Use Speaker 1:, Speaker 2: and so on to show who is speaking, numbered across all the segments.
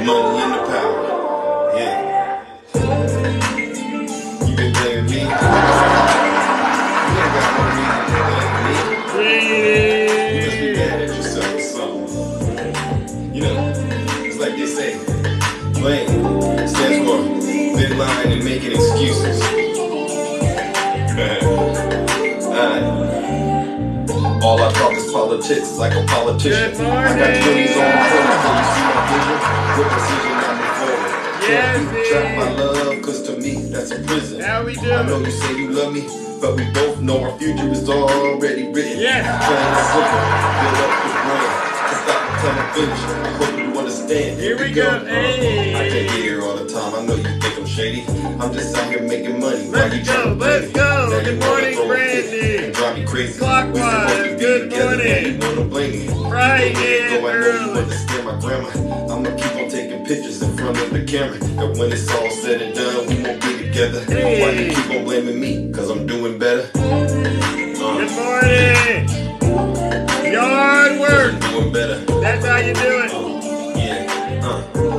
Speaker 1: money and the power. Yeah. You been blaming me? You ain't got no reason to blame me. You must be mad at yourself or something. You know, it's like they say, blame stands for been lying and making excuses. All I talk is politics, like a politician. I got 20s on the corner, so you see my vision. With precision, I move forward.
Speaker 2: Yes,
Speaker 1: you trap my love, cause to me, that's a prison.
Speaker 2: How we do?
Speaker 1: I know you say you love me, but we both know our future is already written.
Speaker 2: Yes.
Speaker 1: Plain and simple, build up the brand. Stop until I finish. I hope you understand.
Speaker 2: Here we go. Hey.
Speaker 1: I can't be here all the time. I know you think I'm shady. I'm just out here making money.
Speaker 2: Let's go. Let's go. Good morning, Brandy.
Speaker 1: Drive me crazy.
Speaker 2: Clockwise. Good morning. Friday early.
Speaker 1: Understand my grammar. I'ma keep on taking pictures in front of the camera. And when it's all said and done, we won't be together.
Speaker 2: Hey.
Speaker 1: Why you keep on blaming me? Cause I'm doing better.
Speaker 2: Good morning. Yard work.
Speaker 1: I'm doing better.
Speaker 2: That's how you do it.
Speaker 1: Yeah.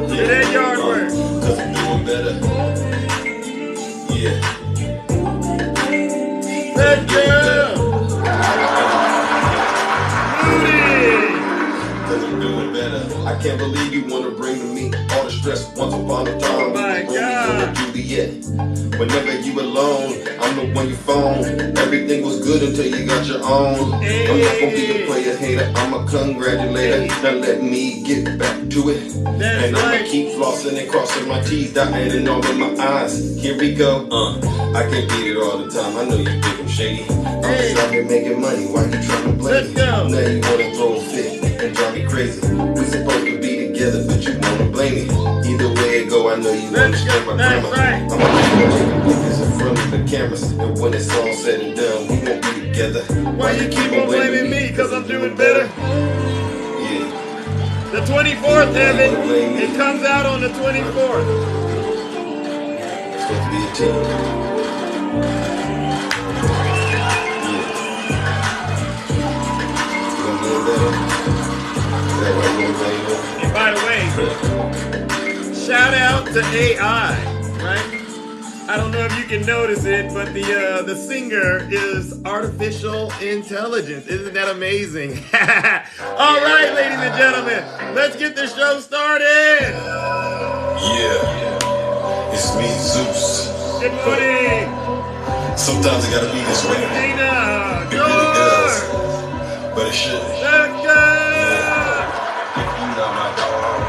Speaker 2: Do that yard work.
Speaker 1: Cause I'm doing better. Yeah.
Speaker 2: Let's go.
Speaker 1: Cause I'm doing better. I can't believe you wanna bring to me all the stress once upon a time.
Speaker 2: My God.
Speaker 1: Juliet. Whenever you alone, I'm the one you phone. Everything was good until you got your own.
Speaker 2: Hey.
Speaker 1: I'm not gonna be a player hater, I'm a congratulator. Now let me get back to it.
Speaker 2: That's
Speaker 1: and I'ma
Speaker 2: right.
Speaker 1: keep flossing and crossing my T's, dotting and all in my eyes. Here we go. I can't beat it all the time. I know you think I'm shady. I'm just out here making money. Why you trying to blame
Speaker 2: Let's
Speaker 1: me?
Speaker 2: go.
Speaker 1: Now you wanna throw a fit and drive me crazy. We supposed to be together, but you wanna blame me. Either way it go, I know you understand my grammar.
Speaker 2: Right.
Speaker 1: I'm gonna keep on taking pictures in front of the cameras. And when it's all said and done, we won't be together.
Speaker 2: Why you keep on blaming me? Cause I'm doing better.
Speaker 1: Yeah.
Speaker 2: The 24th, Evan. It comes out on the 24th.
Speaker 1: It's supposed to be a team.
Speaker 2: And by the way, shout out to AI, right? I don't know if you can notice it, but the singer is artificial intelligence. Isn't that amazing? All right, ladies and gentlemen, let's get the show started.
Speaker 1: Yeah, it's me, Zeus.
Speaker 2: Good morning.
Speaker 1: Sometimes it gotta be this way.
Speaker 2: Dina,
Speaker 1: It really does,
Speaker 2: George.
Speaker 1: but it should.
Speaker 2: Let's go.
Speaker 1: If you not my dog,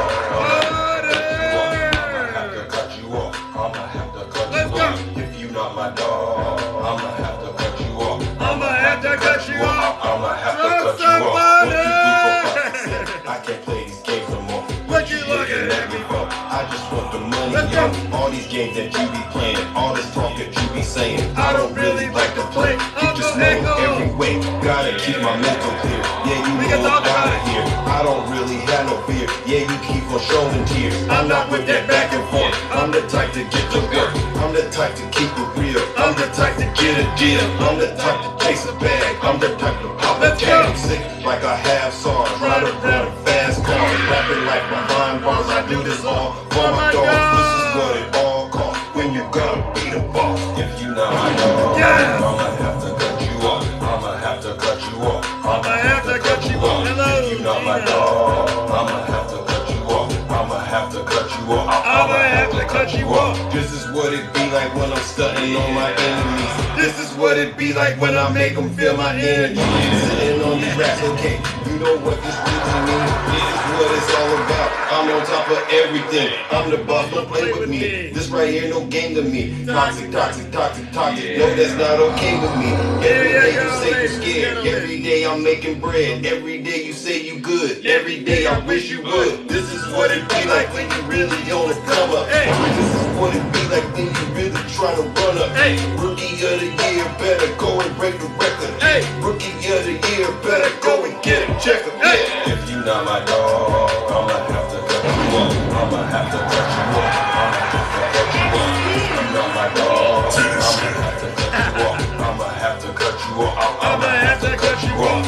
Speaker 2: Let's go.
Speaker 1: if you not my dog, I'ma have to cut you off.
Speaker 2: I'ma have to cut you off.
Speaker 1: I'ma have to
Speaker 2: Drop
Speaker 1: cut you off. What you
Speaker 2: somebody.
Speaker 1: think about? I can't play these games no more.
Speaker 2: What you looking at me for?
Speaker 1: I just want the money.
Speaker 2: Let's go.
Speaker 1: All these games that you be playing, all this talk that you be saying,
Speaker 2: I don't really like to play.
Speaker 1: You just know every way. Gotta keep my mental clear. Yeah, you
Speaker 2: We can
Speaker 1: know
Speaker 2: talk about
Speaker 1: gotta
Speaker 2: it.
Speaker 1: hear. I don't really have no fear. Yeah, you keep on showing tears.
Speaker 2: I'm not with that back and forth.
Speaker 1: I'm the type to get to work. I'm the type to keep it real. I'm the type to get a deal. I'm the type to chase a bag. I'm the type to pop a
Speaker 2: Let's
Speaker 1: tag.
Speaker 2: go.
Speaker 1: I'm sick like I have SARS. Ride around a fast car. Rapping like behind bars. I do this all for my dogs. This is what it all costs. When you gotta be the boss. If you not my dog,
Speaker 2: Yes.
Speaker 1: I'ma have to cut you off. I'ma have to cut you off.
Speaker 2: I'ma have to cut you off. Hello,
Speaker 1: If you not my
Speaker 2: Gina.
Speaker 1: dog, I'ma have to cut you off. I'ma have to cut you off.
Speaker 2: I'ma have to cut you off.
Speaker 1: This is what it be like when I'm stunting on my enemies. This is what it be like when I make them feel my energy. Sitting on these racks, okay. You know what this really means. This is what it's all about. I'm on top of everything. I'm the boss, don't play with me. This right here, no game to me. Toxic, toxic, toxic, toxic. No, that's not okay with me. Every day you say you're scared. Every day I'm making bread. Every day you say you good. Every day I wish you would. This is what it be like when you really on the come up.
Speaker 2: Hey.
Speaker 1: This is what it be like when you really try to run up.
Speaker 2: Hey.
Speaker 1: Rookie of the year, better go and break the record.
Speaker 2: Hey.
Speaker 1: Rookie of the year, better go and get a checker.
Speaker 2: Hey.
Speaker 1: If you not my dog, I'ma have to cut you off. I'ma have to cut you off. I'ma have to cut you off. If you not my dog, I'ma have to cut you off. I'ma have to cut you off.
Speaker 2: I'ma have to cut you off.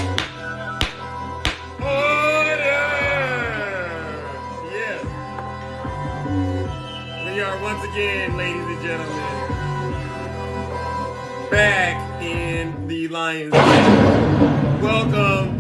Speaker 2: Order. Yes. We are once again, ladies and gentlemen, back in the Lions Den. Welcome,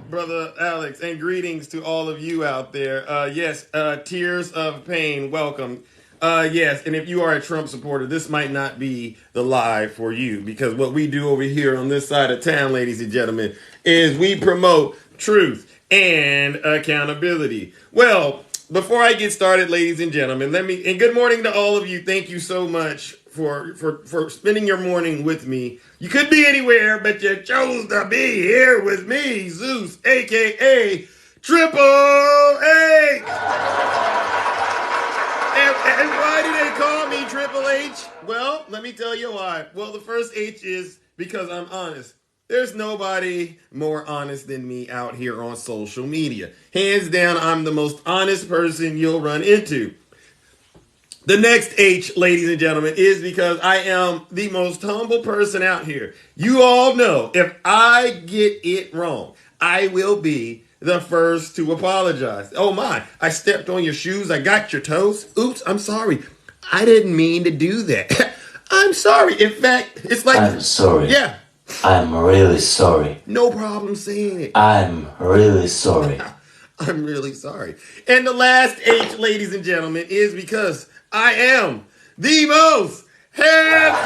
Speaker 2: Brother Alex, and greetings to all of you out there. Yes, Tears of Pain, welcome. Yes, and if you are a Trump supporter, this might not be the live for you, because what we do over here on this side of town, ladies and gentlemen, is we promote truth and accountability. Well, before I get started, ladies and gentlemen, and good morning to all of you. Thank you so much for spending your morning with me. You could be anywhere, but you chose to be here with me, Zeus, aka Triple H. And why do they call me Triple H? Well, let me tell you why. Well, the first H is because I'm honest. There's nobody more honest than me out here on social media. Hands down, I'm the most honest person you'll run into. The next H, ladies and gentlemen, is because I am the most humble person out here. You all know if I get it wrong, I will be the first to apologize. Oh my, I stepped on your shoes. I got your toes. Oops, I'm sorry. I didn't mean to do that. I'm sorry. In fact, it's like...
Speaker 3: I'm sorry.
Speaker 2: Yeah.
Speaker 3: I'm really sorry.
Speaker 2: No problem saying it.
Speaker 3: I'm really sorry.
Speaker 2: I'm really sorry. And the last H, ladies and gentlemen, is because I am the most handsome.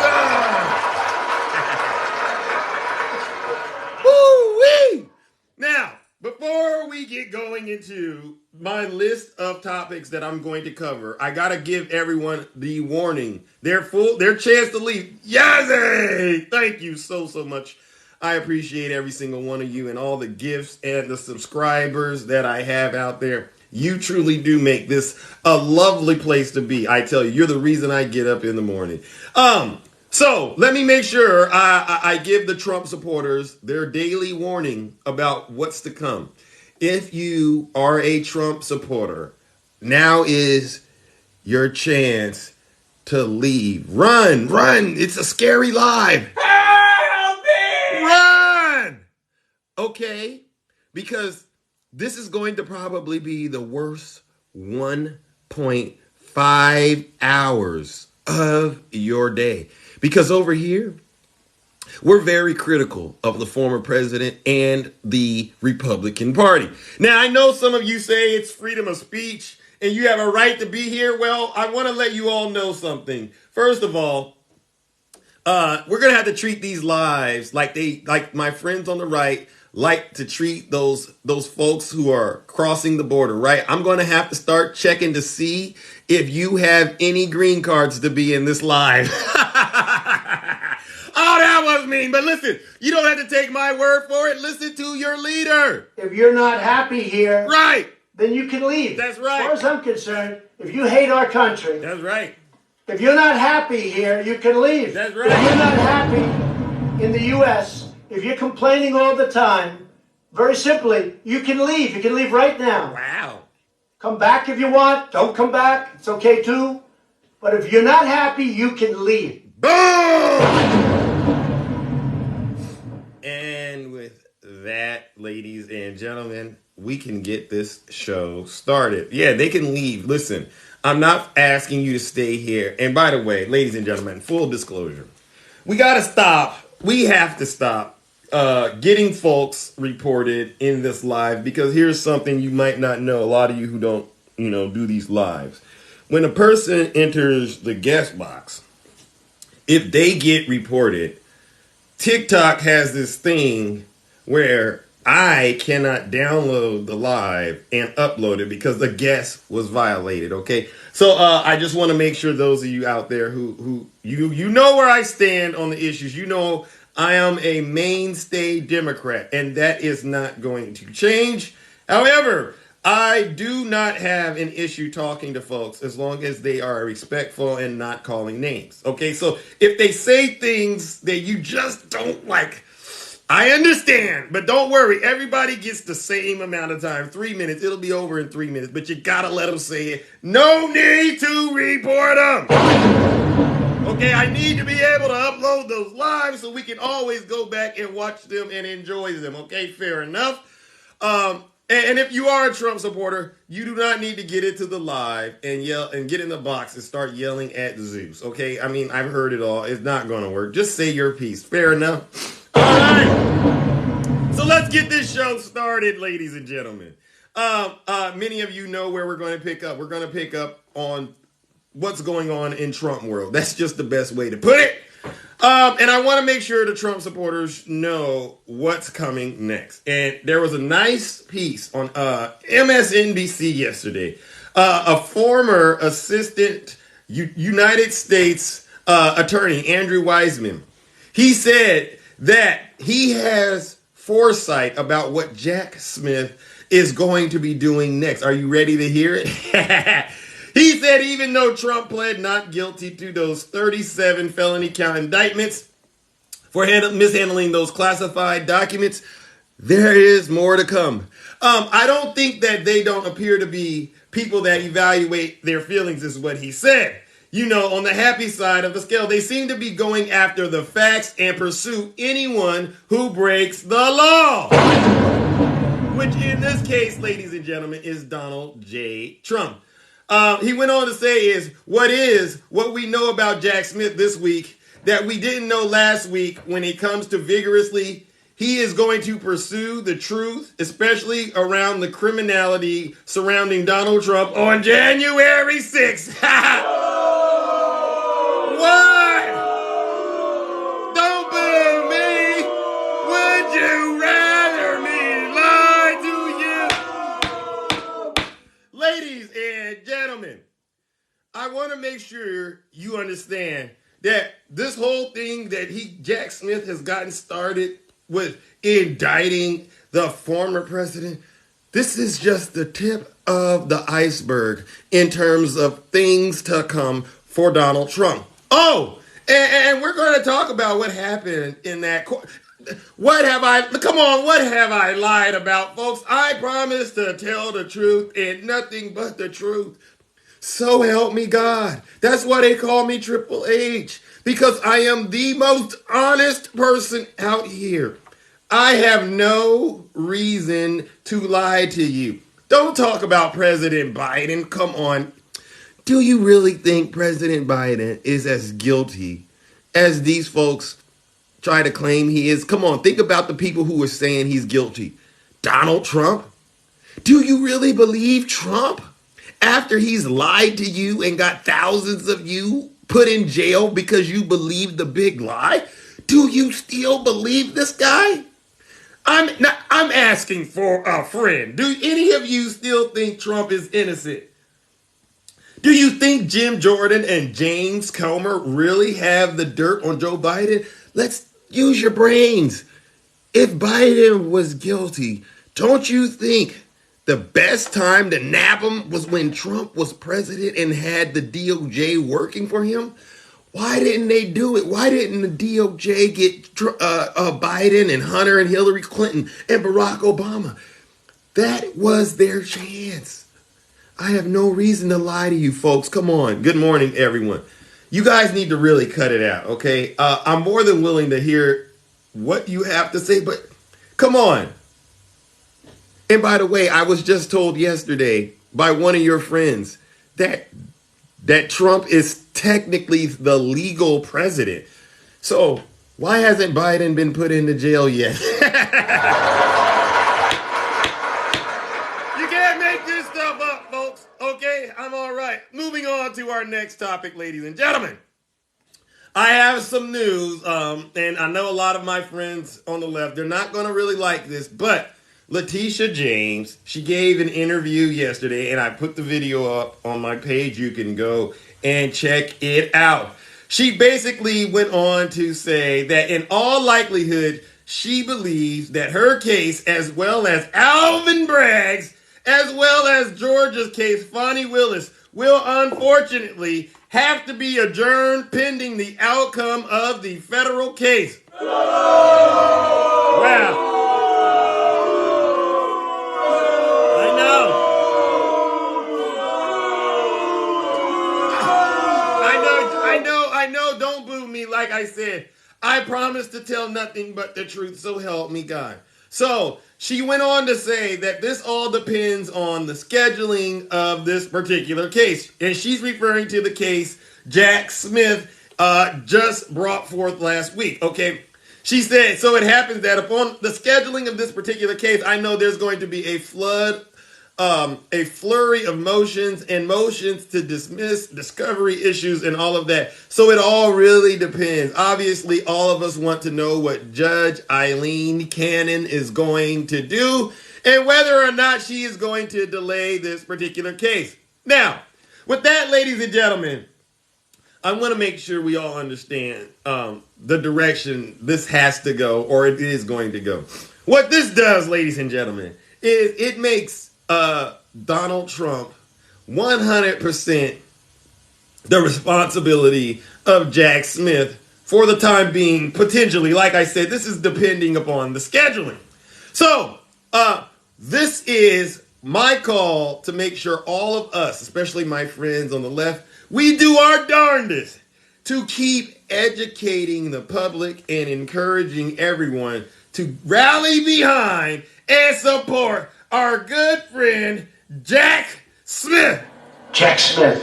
Speaker 2: Woo-wee! Now, before we get going into my list of topics that I'm going to cover, I gotta give everyone the warning. Their chance to leave. Yazzie! Thank you so much. I appreciate every single one of you and all the gifts and the subscribers that I have out there. You truly do make this a lovely place to be. I tell you, you're the reason I get up in the morning. So let me make sure I give the Trump supporters their daily warning about what's to come. If you are a Trump supporter, now is your chance to leave. Run. It's a scary live. Help me! Run! Okay, because this is going to probably be the worst 1.5 hours of your day. Because over here, we're very critical of the former president and the Republican Party. Now, I know some of you say it's freedom of speech and you have a right to be here. Well, I want to let you all know something. First of all, we're going to have to treat these lives like my friends on the right like to treat those folks who are crossing the border, right? I'm going to have to start checking to see if you have any green cards to be in this live. Oh, that was mean. But listen, you don't have to take my word for it. Listen to your leader.
Speaker 4: If you're not happy here,
Speaker 2: right,
Speaker 4: then you can leave.
Speaker 2: That's right.
Speaker 4: As far as I'm concerned, if you hate our country,
Speaker 2: that's right.
Speaker 4: If you're not happy here, you can leave.
Speaker 2: That's right.
Speaker 4: If you're not happy in the U.S., if you're complaining all the time, very simply, you can leave. You can leave right now.
Speaker 2: Wow.
Speaker 4: Come back if you want. Don't come back. It's okay too. But if you're not happy, you can leave.
Speaker 2: Boom! And with that, ladies and gentlemen, we can get this show started. Yeah, they can leave. Listen, I'm not asking you to stay here. And by the way, ladies and gentlemen, full disclosure, we got to stop. We have to stop getting folks reported in this live, because here's something you might not know. A lot of you who don't, do these lives. When a person enters the guest box, if they get reported, TikTok has this thing where I cannot download the live and upload it because the guest was violated. Okay, so I just want to make sure those of you out there who you know where I stand on the issues. I am a mainstay Democrat, and that is not going to change. However, I do not have an issue talking to folks as long as they are respectful and not calling names. Okay, so if they say things that you just don't like, I understand, but don't worry. Everybody gets the same amount of time, 3 minutes. It'll be over in 3 minutes, but you gotta let them say it. No need to report them. Okay, I need to be able to upload those lives so we can always go back and watch them and enjoy them. Okay, fair enough. And if you are a Trump supporter, you do not need to get into the live and yell and get in the box and start yelling at Zeus. Okay, I mean, I've heard it all. It's not going to work. Just say your piece. Fair enough. All right. So let's get this show started, ladies and gentlemen. Many of you know where we're going to pick up. We're going to pick up on what's going on in Trump world. That's just the best way to put it. And I want to make sure the Trump supporters know what's coming next. And there was a nice piece on MSNBC yesterday. A former assistant United States attorney, Andrew Weissman, he said that he has foresight about what Jack Smith is going to be doing next. Are you ready to hear it? He said even though Trump pled not guilty to those 37 felony count indictments for mishandling those classified documents, there is more to come. I don't think that they don't appear to be people that evaluate their feelings, is what he said. You know, on the happy side of the scale, they seem to be going after the facts and pursue anyone who breaks the law. Which in this case, ladies and gentlemen, is Donald J. Trump. He went on to say what we know about Jack Smith this week that we didn't know last week when it comes to vigorously, he is going to pursue the truth, especially around the criminality surrounding Donald Trump on January 6th. What? Don't boo me. Would you rather me lie to you? Ladies and gentlemen, I want to make sure you understand that this whole thing that Jack Smith has gotten started with indicting the former president, this is just the tip of the iceberg in terms of things to come for Donald Trump. Oh, and we're going to talk about what happened in that court. What have I lied about, folks? I promise to tell the truth and nothing but the truth. So help me God. That's why they call me Triple H, because I am the most honest person out here. I have no reason to lie to you. Don't talk about President Biden. Come on. Do you really think President Biden is as guilty as these folks try to claim he is? Come on, think about the people who are saying he's guilty. Donald Trump? Do you really believe Trump? After he's lied to you and got thousands of you put in jail because you believed the big lie? Do you still believe this guy? I'm asking for a friend. Do any of you still think Trump is innocent? Do you think Jim Jordan and James Comer really have the dirt on Joe Biden? Let's use your brains. If Biden was guilty, don't you think the best time to nab him was when Trump was president and had the DOJ working for him? Why didn't they do it? Why didn't the DOJ get Biden and Hunter and Hillary Clinton and Barack Obama? That was their chance. I have no reason to lie to you folks. Come on. Good morning, everyone. You guys need to really cut it out, okay? I'm more than willing to hear what you have to say, but come on. And by the way, I was just told yesterday by one of your friends that Trump is technically the legal president. So why hasn't Biden been put into jail yet? You can't make this stuff up, folks. Okay, I'm all right. Moving on to our next topic, ladies and gentlemen. I have some news, and I know a lot of my friends on the left, they're not going to really like this, but Letitia James, she gave an interview yesterday, and I put the video up on my page. You can go and check it out. She basically went on to say that in all likelihood, she believes that her case, as well as Alvin Bragg's, as well as Georgia's case, Fonnie Willis, will unfortunately have to be adjourned pending the outcome of the federal case. Wow. I know, don't boo me. Like I said, I promise to tell nothing but the truth, so help me God. So she went on to say that this all depends on the scheduling of this particular case. And she's referring to the case Jack Smith just brought forth last week. Okay. She said, so it happens that upon the scheduling of this particular case, I know there's going to be a flurry of motions and motions to dismiss discovery issues and all of that. So it all really depends. Obviously, all of us want to know what Judge Eileen Cannon is going to do and whether or not she is going to delay this particular case. Now, with that, ladies and gentlemen, I want to make sure we all understand the direction this has to go, or it is going to go. What this does, ladies and gentlemen, is it makes Donald Trump 100% the responsibility of Jack Smith for the time being, potentially. Like I said, this is depending upon the scheduling. So, this is my call to make sure all of us, especially my friends on the left, we do our darndest to keep educating the public and encouraging everyone to rally behind and support our good friend, Jack Smith.
Speaker 4: Jack Smith.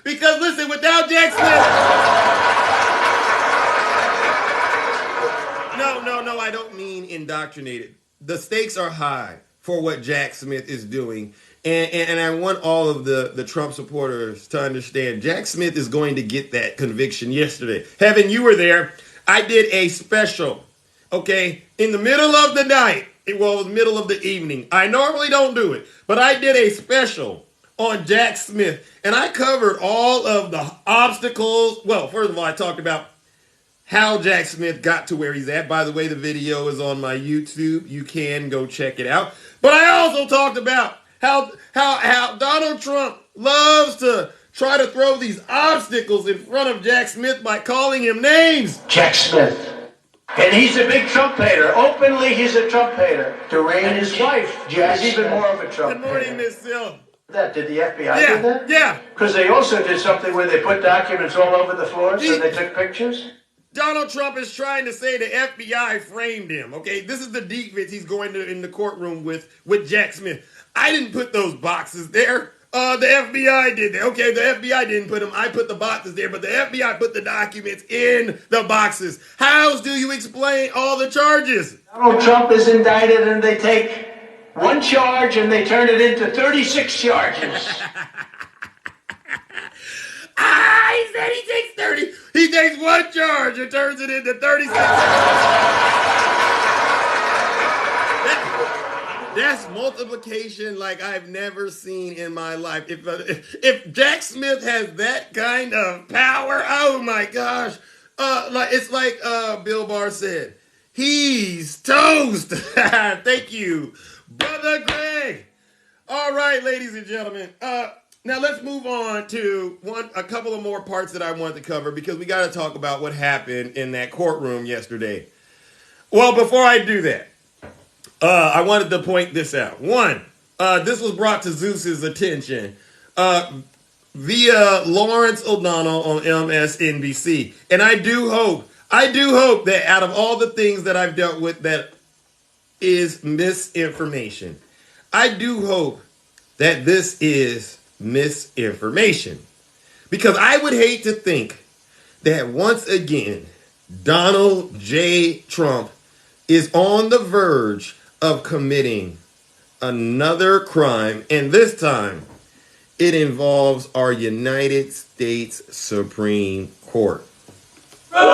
Speaker 2: Because listen, without Jack Smith... No, I don't mean indoctrinated. The stakes are high for what Jack Smith is doing. And I want all of the Trump supporters to understand Jack Smith is going to get that conviction yesterday. Heaven, you were there. I did a special, okay, in the middle of the night. It was middle of the evening. I normally don't do it, but I did a special on Jack Smith, and I covered all of the obstacles. Well, first of all, I talked about how Jack Smith got to where he's at. By the way, the video is on my YouTube. You can go check it out. But I also talked about how Donald Trump loves to try to throw these obstacles in front of Jack Smith by calling him names.
Speaker 4: Jack Smith. And he's a big Trump hater. Openly, he's a Trump hater. And his wife is even more of a Trump hater.
Speaker 2: Good morning, Miss Sil.
Speaker 4: Did the FBI do that?
Speaker 2: Yeah.
Speaker 4: Because they also did something where they put documents all over the floor, so they took pictures.
Speaker 2: Donald Trump is trying to say the FBI framed him. Okay, this is the defense he's going to in the courtroom with Jack Smith. I didn't put those boxes there. The FBI did that. Okay, the FBI didn't put them. I put the boxes there, but the FBI put the documents in the boxes. How else do you explain all the charges?
Speaker 4: Donald Trump is indicted, and they take one charge and they turn it into 36 charges.
Speaker 2: He said he takes 30. He takes one charge and turns it into 36. That's multiplication like I've never seen in my life. If Jack Smith has that kind of power, oh my gosh. It's like Bill Barr said, he's toast. Thank you, Brother Greg. All right, ladies and gentlemen. Now let's move on to a couple of more parts that I want to cover because we got to talk about what happened in that courtroom yesterday. Well, before I do that, I wanted to point this out. One, this was brought to Zeus's attention via Lawrence O'Donnell on MSNBC. And I do hope that out of all the things that I've dealt with that is misinformation, I do hope that this is misinformation. Because I would hate to think that once again, Donald J. Trump is on the verge of committing another crime, and this time it involves our United States Supreme Court. I'm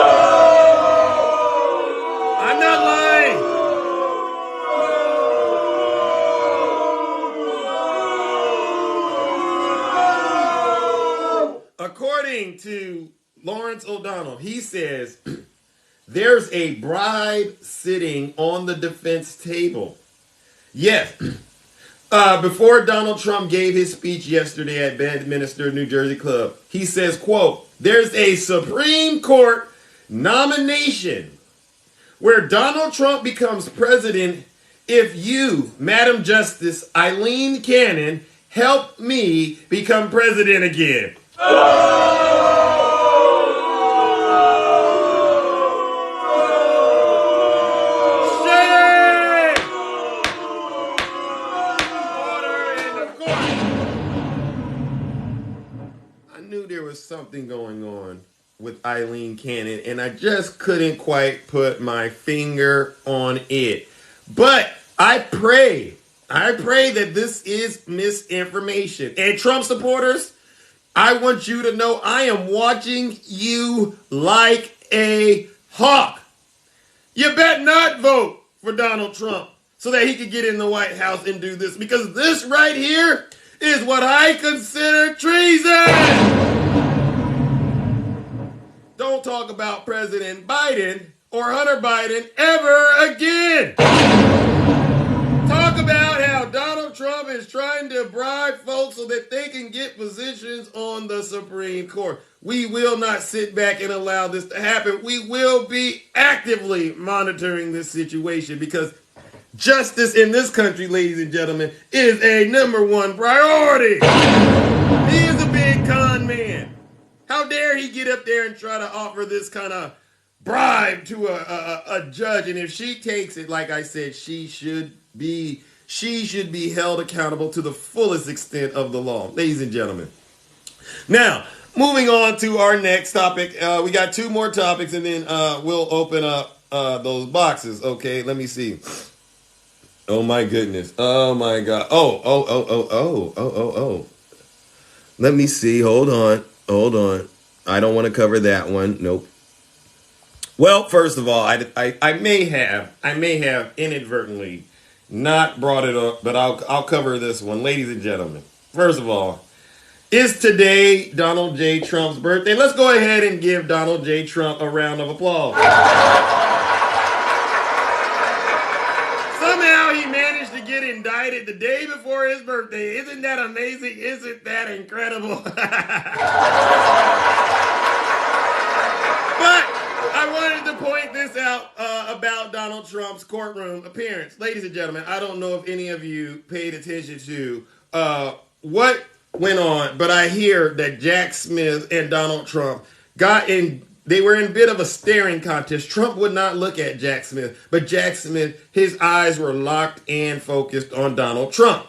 Speaker 2: not lying. According to Lawrence O'Donnell, he says there's a bribe sitting on the defense table. Yes. Before Donald Trump gave his speech yesterday at Bedminster, New Jersey Club, he says, quote, there's a Supreme Court nomination where Donald Trump becomes president if you, Madam Justice Eileen Cannon, help me become president again. knew there was something going on with Eileen Cannon, and I just couldn't quite put my finger on it. But I pray that this is misinformation. And Trump supporters, I want you to know I am watching you like a hawk. You bet not vote for Donald Trump so that he could get in the White House and do this, because this right here is what I consider treason. Don't talk about President Biden or Hunter Biden ever again. Talk about how Donald Trump is trying to bribe folks so that they can get positions on the Supreme Court. We will not sit back and allow this to happen. We will be actively monitoring this situation, because justice in this country, ladies and gentlemen, is a #1 priority. He is a big con man. How dare he get up there and try to offer this kind of bribe to a judge? And if she takes it, like I said, she should be held accountable to the fullest extent of the law, ladies and gentlemen. Now, moving on to our next topic. We got 2 more topics, and then we'll open up those boxes. Okay, let me see. Oh my goodness. Oh my God. Oh. Let me see. Hold on. I don't want to cover that one. Nope. Well, first of all, I may have inadvertently not brought it up, but I'll cover this one, ladies and gentlemen. First of all, is today Donald J. Trump's birthday? Let's go ahead and give Donald J. Trump a round of applause. Somehow he managed to get indicted the day before his birthday. Isn't that amazing? Isn't that incredible? But I wanted to point this out about Donald Trump's courtroom appearance. Ladies and gentlemen, I don't know if any of you paid attention to what went on, but I hear that Jack Smith and Donald Trump they were in a bit of a staring contest. Trump would not look at Jack Smith, but Jack Smith, his eyes were locked and focused on Donald Trump.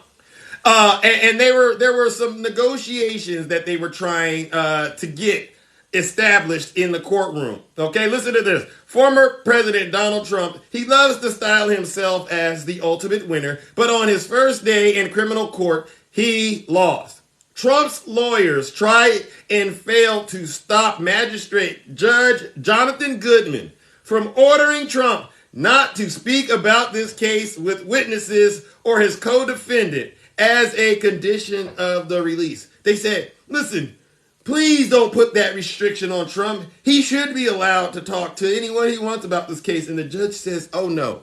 Speaker 2: And there were some negotiations that they were trying to get established in the courtroom. Okay, listen to this. Former President Donald Trump, he loves to style himself as the ultimate winner, but on his first day in criminal court, he lost. Trump's lawyers tried and failed to stop Magistrate Judge Jonathan Goodman from ordering Trump not to speak about this case with witnesses or his co-defendant as a condition of the release. They said, listen, please don't put that restriction on Trump. He should be allowed to talk to anyone he wants about this case. And the judge says, oh no,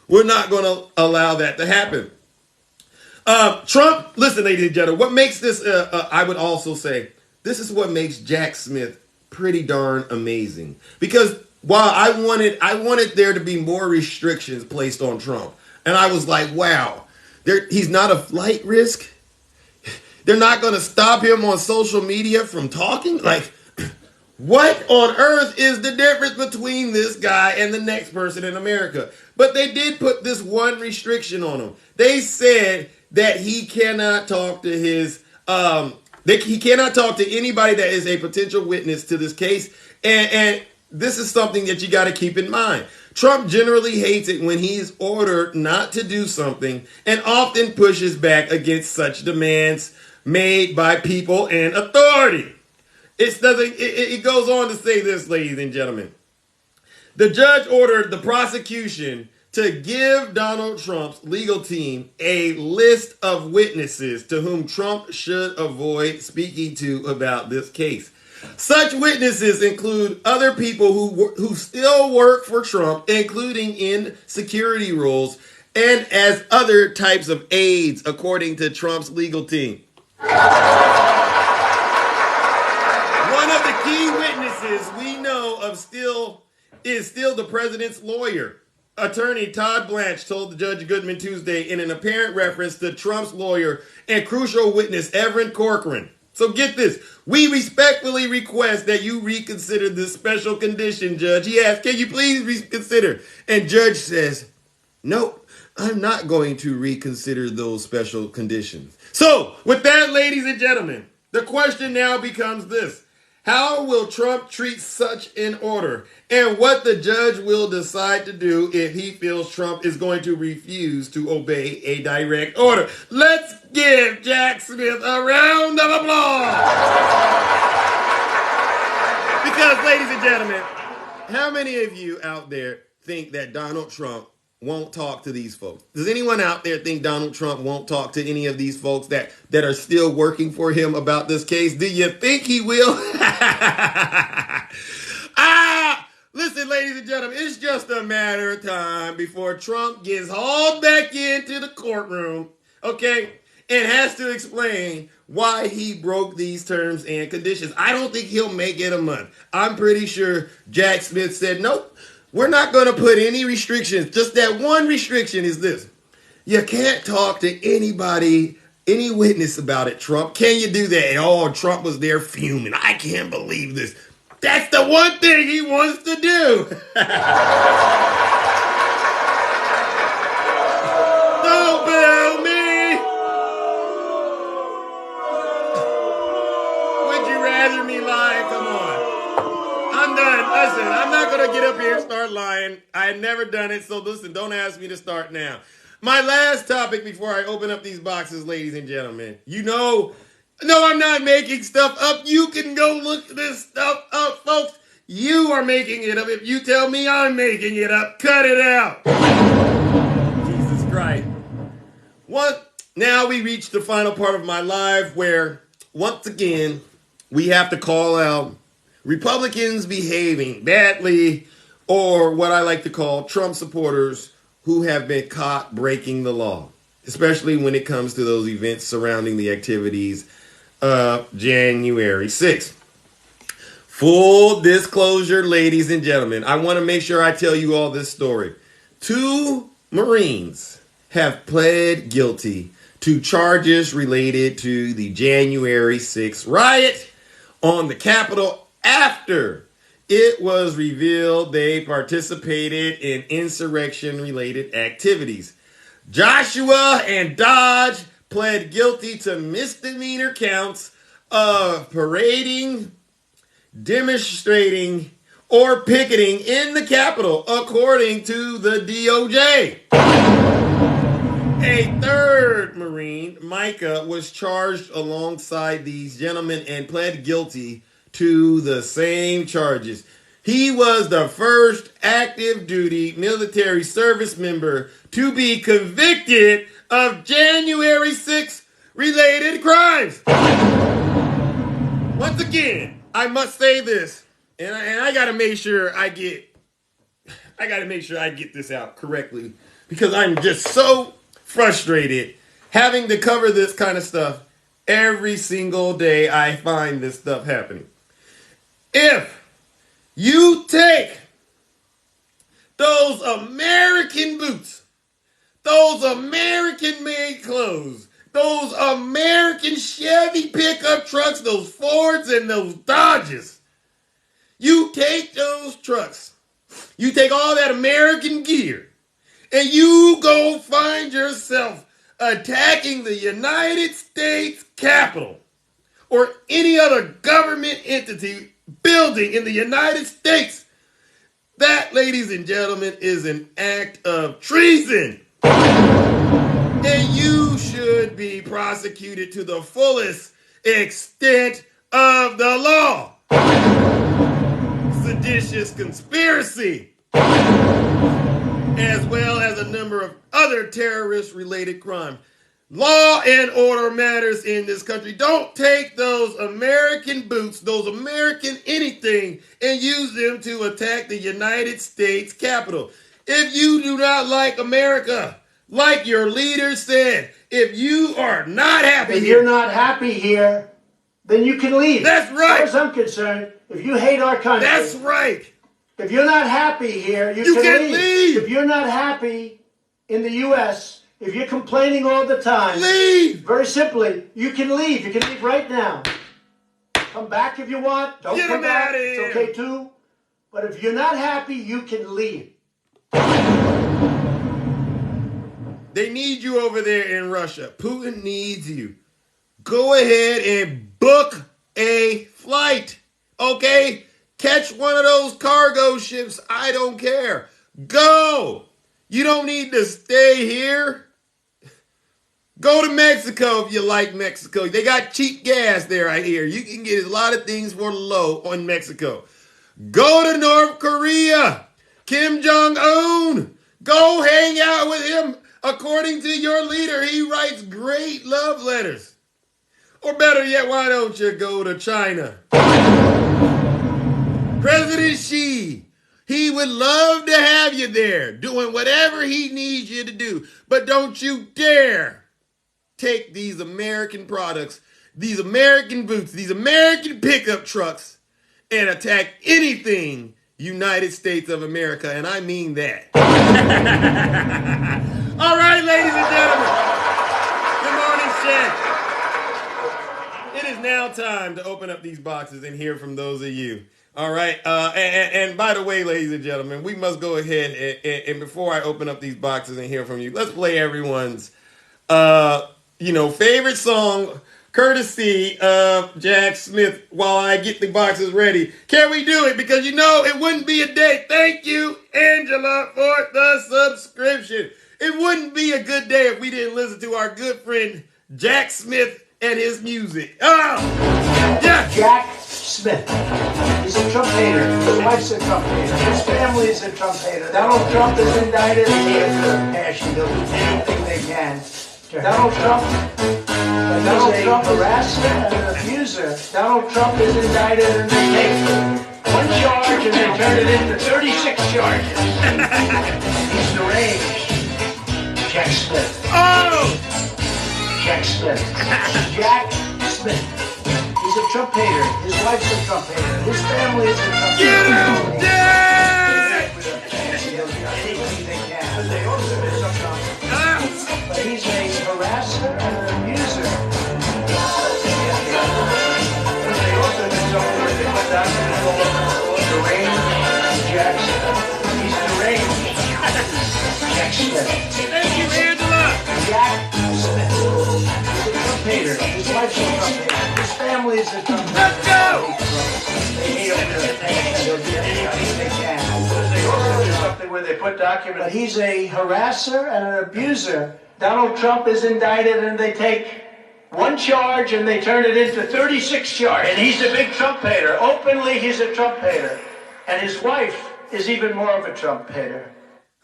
Speaker 2: we're not going to allow that to happen. Trump, listen, ladies and gentlemen, what makes this, I would also say, this is what makes Jack Smith pretty darn amazing. Because while I wanted there to be more restrictions placed on Trump, and I was like, wow, he's not a flight risk. They're not going to stop him on social media from talking. Like, what on earth is the difference between this guy and the next person in America? But they did put this one restriction on him. They said that he cannot talk to he cannot talk to anybody that is a potential witness to this case. And this is something that you got to keep in mind. Trump generally hates it when he is ordered not to do something, and often pushes back against such demands made by people in authority. It goes on to say this, ladies and gentlemen. The judge ordered the prosecution to give Donald Trump's legal team a list of witnesses to whom Trump should avoid speaking to about this case. Such witnesses include other people who still work for Trump, including in security roles and as other types of aides, according to Trump's legal team. One of the key witnesses we know of is still the president's lawyer. Attorney Todd Blanche told Judge Goodman Tuesday in an apparent reference to Trump's lawyer and crucial witness Evan Corcoran. So get this. We respectfully request that you reconsider this special condition, Judge. He asked, can you please reconsider? And Judge says, no, I'm not going to reconsider those special conditions. So with that, ladies and gentlemen, The question now becomes this. How will Trump treat such an order? And what the judge will decide to do if he feels Trump is going to refuse to obey a direct order. Let's give Jack Smith a round of applause. Because, ladies and gentlemen, how many of you out there think that Donald Trump won't talk to these folks? Does anyone out there think Donald Trump won't talk to any of these folks that are still working for him about this case? Do you think he will? Listen, ladies and gentlemen, it's just a matter of time before Trump gets hauled back into the courtroom, okay, and has to explain why he broke these terms and conditions. I don't think he'll make it a month. I'm pretty sure Jack Smith said, nope, we're not going to put any restrictions. Just that one restriction is this. You can't talk to anybody, any witness about it, Trump. Can you do that? Oh, Trump was there fuming. I can't believe this. That's the one thing he wants to do. Don't boo me. Would you rather me lie? Come on. I'm done. Listen, I'm not going to get up here and start lying. I had never done it, so listen, don't ask me to start now. My last topic before I open up these boxes, ladies and gentlemen. No, I'm not making stuff up. You can go look this stuff up, folks. You are making it up. If you tell me I'm making it up, cut it out. Jesus Christ. Now we reach the final part of my life where, once again, we have to call out Republicans behaving badly, or what I like to call Trump supporters who have been caught breaking the law, especially when it comes to those events surrounding the activities of January 6th. Full disclosure, ladies and gentlemen, I want to make sure I tell you all this story. 2 Marines have pled guilty to charges related to the January 6th riot on the Capitol after it was revealed they participated in insurrection-related activities. Joshua and Dodge pled guilty to misdemeanor counts of parading, demonstrating, or picketing in the Capitol, according to the DOJ. A 3rd Marine, Micah, was charged alongside these gentlemen and pled guilty to the same charges. He was the first active duty military service member to be convicted of January 6th related crimes. Once again, I must say this, and I gotta make sure I get this out correctly, because I'm just so frustrated having to cover this kind of stuff every single day. I find this stuff happening. If you take those American boots, those American-made clothes, those American Chevy pickup trucks, those Fords and those Dodges, you take those trucks, you take all that American gear, and you go find yourself attacking the United States Capitol or any other government entity building in the United States, that, ladies and gentlemen, is an act of treason. And you should be prosecuted to the fullest extent of the law. Seditious conspiracy, as well as a number of other terrorist-related crimes. Law and order matters in this country. Don't take those American boots, those American anything, and use them to attack the United States Capitol. If you do not like America, like your leader said, if you are not happy
Speaker 4: If
Speaker 2: here,
Speaker 4: you're not happy here, then you can leave.
Speaker 2: That's right.
Speaker 4: As far as I'm concerned, if you hate our country,
Speaker 2: that's right.
Speaker 4: if you're not happy here, you can leave. If you're not happy in the U.S., if you're complaining all the time,
Speaker 2: Leave.
Speaker 4: very simply, you can leave. You can leave right now. Come back if you want. Don't
Speaker 2: Get
Speaker 4: come
Speaker 2: him
Speaker 4: back.
Speaker 2: outta
Speaker 4: It's
Speaker 2: here.
Speaker 4: okay too. But if you're not happy, you can leave.
Speaker 2: They need you over there in Russia. Putin needs you. Go ahead and book a flight, okay? Catch one of those cargo ships. I don't care. Go. You don't need to stay here. Go to Mexico if you like Mexico. They got cheap gas there, I hear. You can get a lot of things for low in Mexico. Go to North Korea. Kim Jong-un. Go hang out with him. According to your leader, he writes great love letters. Or better yet, why don't you go to China? President Xi, he would love to have you there doing whatever he needs you to do. But don't you dare take these American products, these American boots, these American pickup trucks, and attack anything United States of America. And I mean that. All right, ladies and gentlemen. Good morning, Shed. It is now time to open up these boxes and hear from those of you. All right. And by the way, ladies and gentlemen, we must go ahead and before I open up these boxes and hear from you, let's play everyone's favorite song, courtesy of Jack Smith, while I get the boxes ready. Can we do it? Because it wouldn't be a day. Thank you, Angela, for the subscription. It wouldn't be a good day if we didn't listen to our good friend Jack Smith and his music. Oh, yeah.
Speaker 4: Jack Smith. He's a Trump hater. His wife's a Trump hater. His family is a Trump hater. Donald Trump is indicted and he has a passion. They'll do anything they can. Donald Trump is a harasser and an abuser. Donald Trump is indicted and they take one charge and they turn it into 36 charges. He's deranged. Jack Smith.
Speaker 2: Oh!
Speaker 4: Jack Smith. Jack Smith. He's a Trump hater. His wife's a Trump hater. His family is a Trump hater.
Speaker 2: Get him, Jack!
Speaker 4: They'll do anything they can. They also do something. But he's a harasser and an abuser. They also do something where they put down deranged Jackson. He's deranged. Jack Smith.
Speaker 2: Thank you, Angela.
Speaker 4: Jack Smith. He's a Trump hater. His wife's a Trump hater. His family is a Trump hater.
Speaker 2: Let's go!
Speaker 4: They hate him. They'll do anything they can. They also do something where they put documents. But he's a harasser and an abuser. Donald Trump is indicted and they take one charge and they turn it into 36 charges. And he's a big Trump hater. Openly, he's a Trump hater. And his wife is even more of a Trump hater.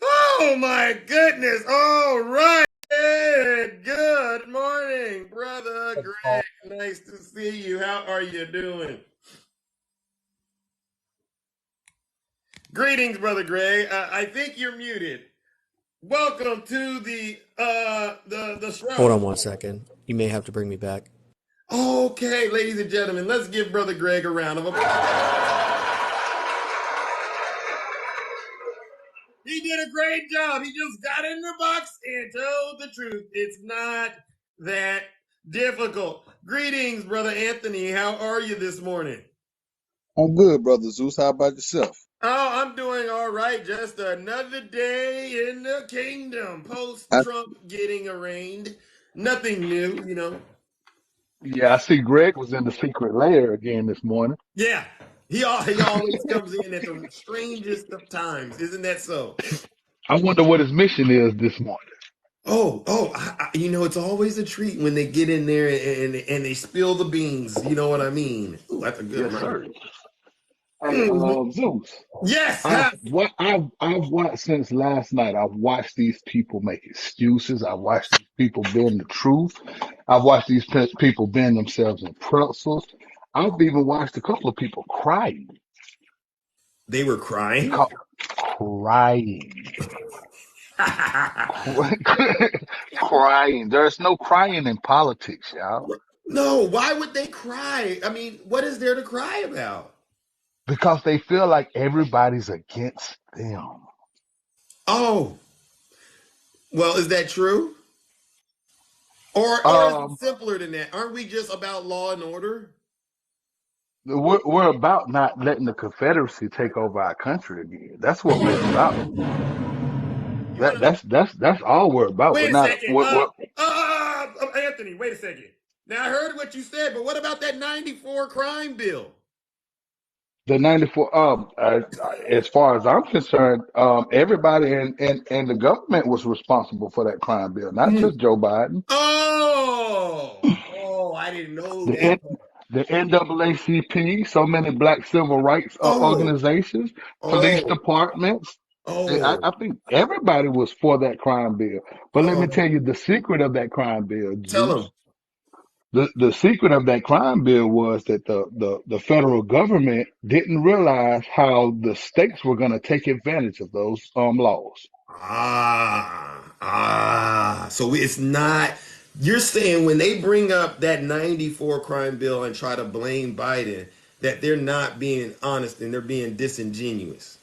Speaker 2: Oh, my goodness. All right. Good morning, Brother Greg. Nice to see you. How are you doing? Greetings, Brother Greg. I think you're muted. Welcome to the show.
Speaker 5: Hold on one second. You may have to bring me back.
Speaker 2: Okay, ladies and gentlemen, let's give Brother Greg a round of applause. He did a great job. He just got in the box and told the truth. It's not that difficult. Greetings, Brother Anthony. How are you this morning?
Speaker 6: I'm good, Brother Zeus. How about yourself?
Speaker 2: Oh, I'm doing all right. Just another day in the kingdom. Post-Trump getting arraigned. Nothing new,
Speaker 7: Yeah, I see Greg was in the secret lair again this morning.
Speaker 2: Yeah. He always comes in at the strangest of times. Isn't that so?
Speaker 7: I wonder what his mission is this morning.
Speaker 2: It's always a treat when they get in there and they spill the beans. You know what I mean? Ooh, that's a good
Speaker 7: Yes,
Speaker 2: one.
Speaker 7: sir. Zeus.
Speaker 2: Yes.
Speaker 7: I've watched since last night. I've watched these people make excuses. I've watched these people bend the truth. I've watched these people bend themselves in pretzels. I've even watched a couple of people crying.
Speaker 2: They were crying?
Speaker 7: Crying. Crying. There's no crying in politics, y'all.
Speaker 2: No, why would they cry? I mean, what is there to cry about?
Speaker 7: Because they feel like everybody's against them.
Speaker 2: Oh. Well, is that true? Or is it simpler than that? Aren't we just about law and order?
Speaker 7: We're about not letting the Confederacy take over our country again. That's what we're about. That's all we're about.
Speaker 2: Wait a second. Anthony, wait a second. Now I heard what you said, but what about that 94 crime bill?
Speaker 7: The 94, as far as I'm concerned, everybody in the government was responsible for that crime bill, not
Speaker 2: Mm.
Speaker 7: just Joe Biden.
Speaker 2: Oh, I didn't know
Speaker 7: The
Speaker 2: that.
Speaker 7: N, the NAACP, so many black civil rights
Speaker 2: Oh,
Speaker 7: organizations, police
Speaker 2: oh,
Speaker 7: departments.
Speaker 2: oh,
Speaker 7: I think everybody was for that crime bill. But let me
Speaker 2: oh.
Speaker 7: tell you the secret of that crime bill,
Speaker 2: Tell him.
Speaker 7: Zeus. The secret of that crime bill was that the federal government didn't realize how the states were going to take advantage of those laws.
Speaker 2: So it's not. You're saying when they bring up that 94 crime bill and try to blame Biden, that they're not being honest and they're being disingenuous.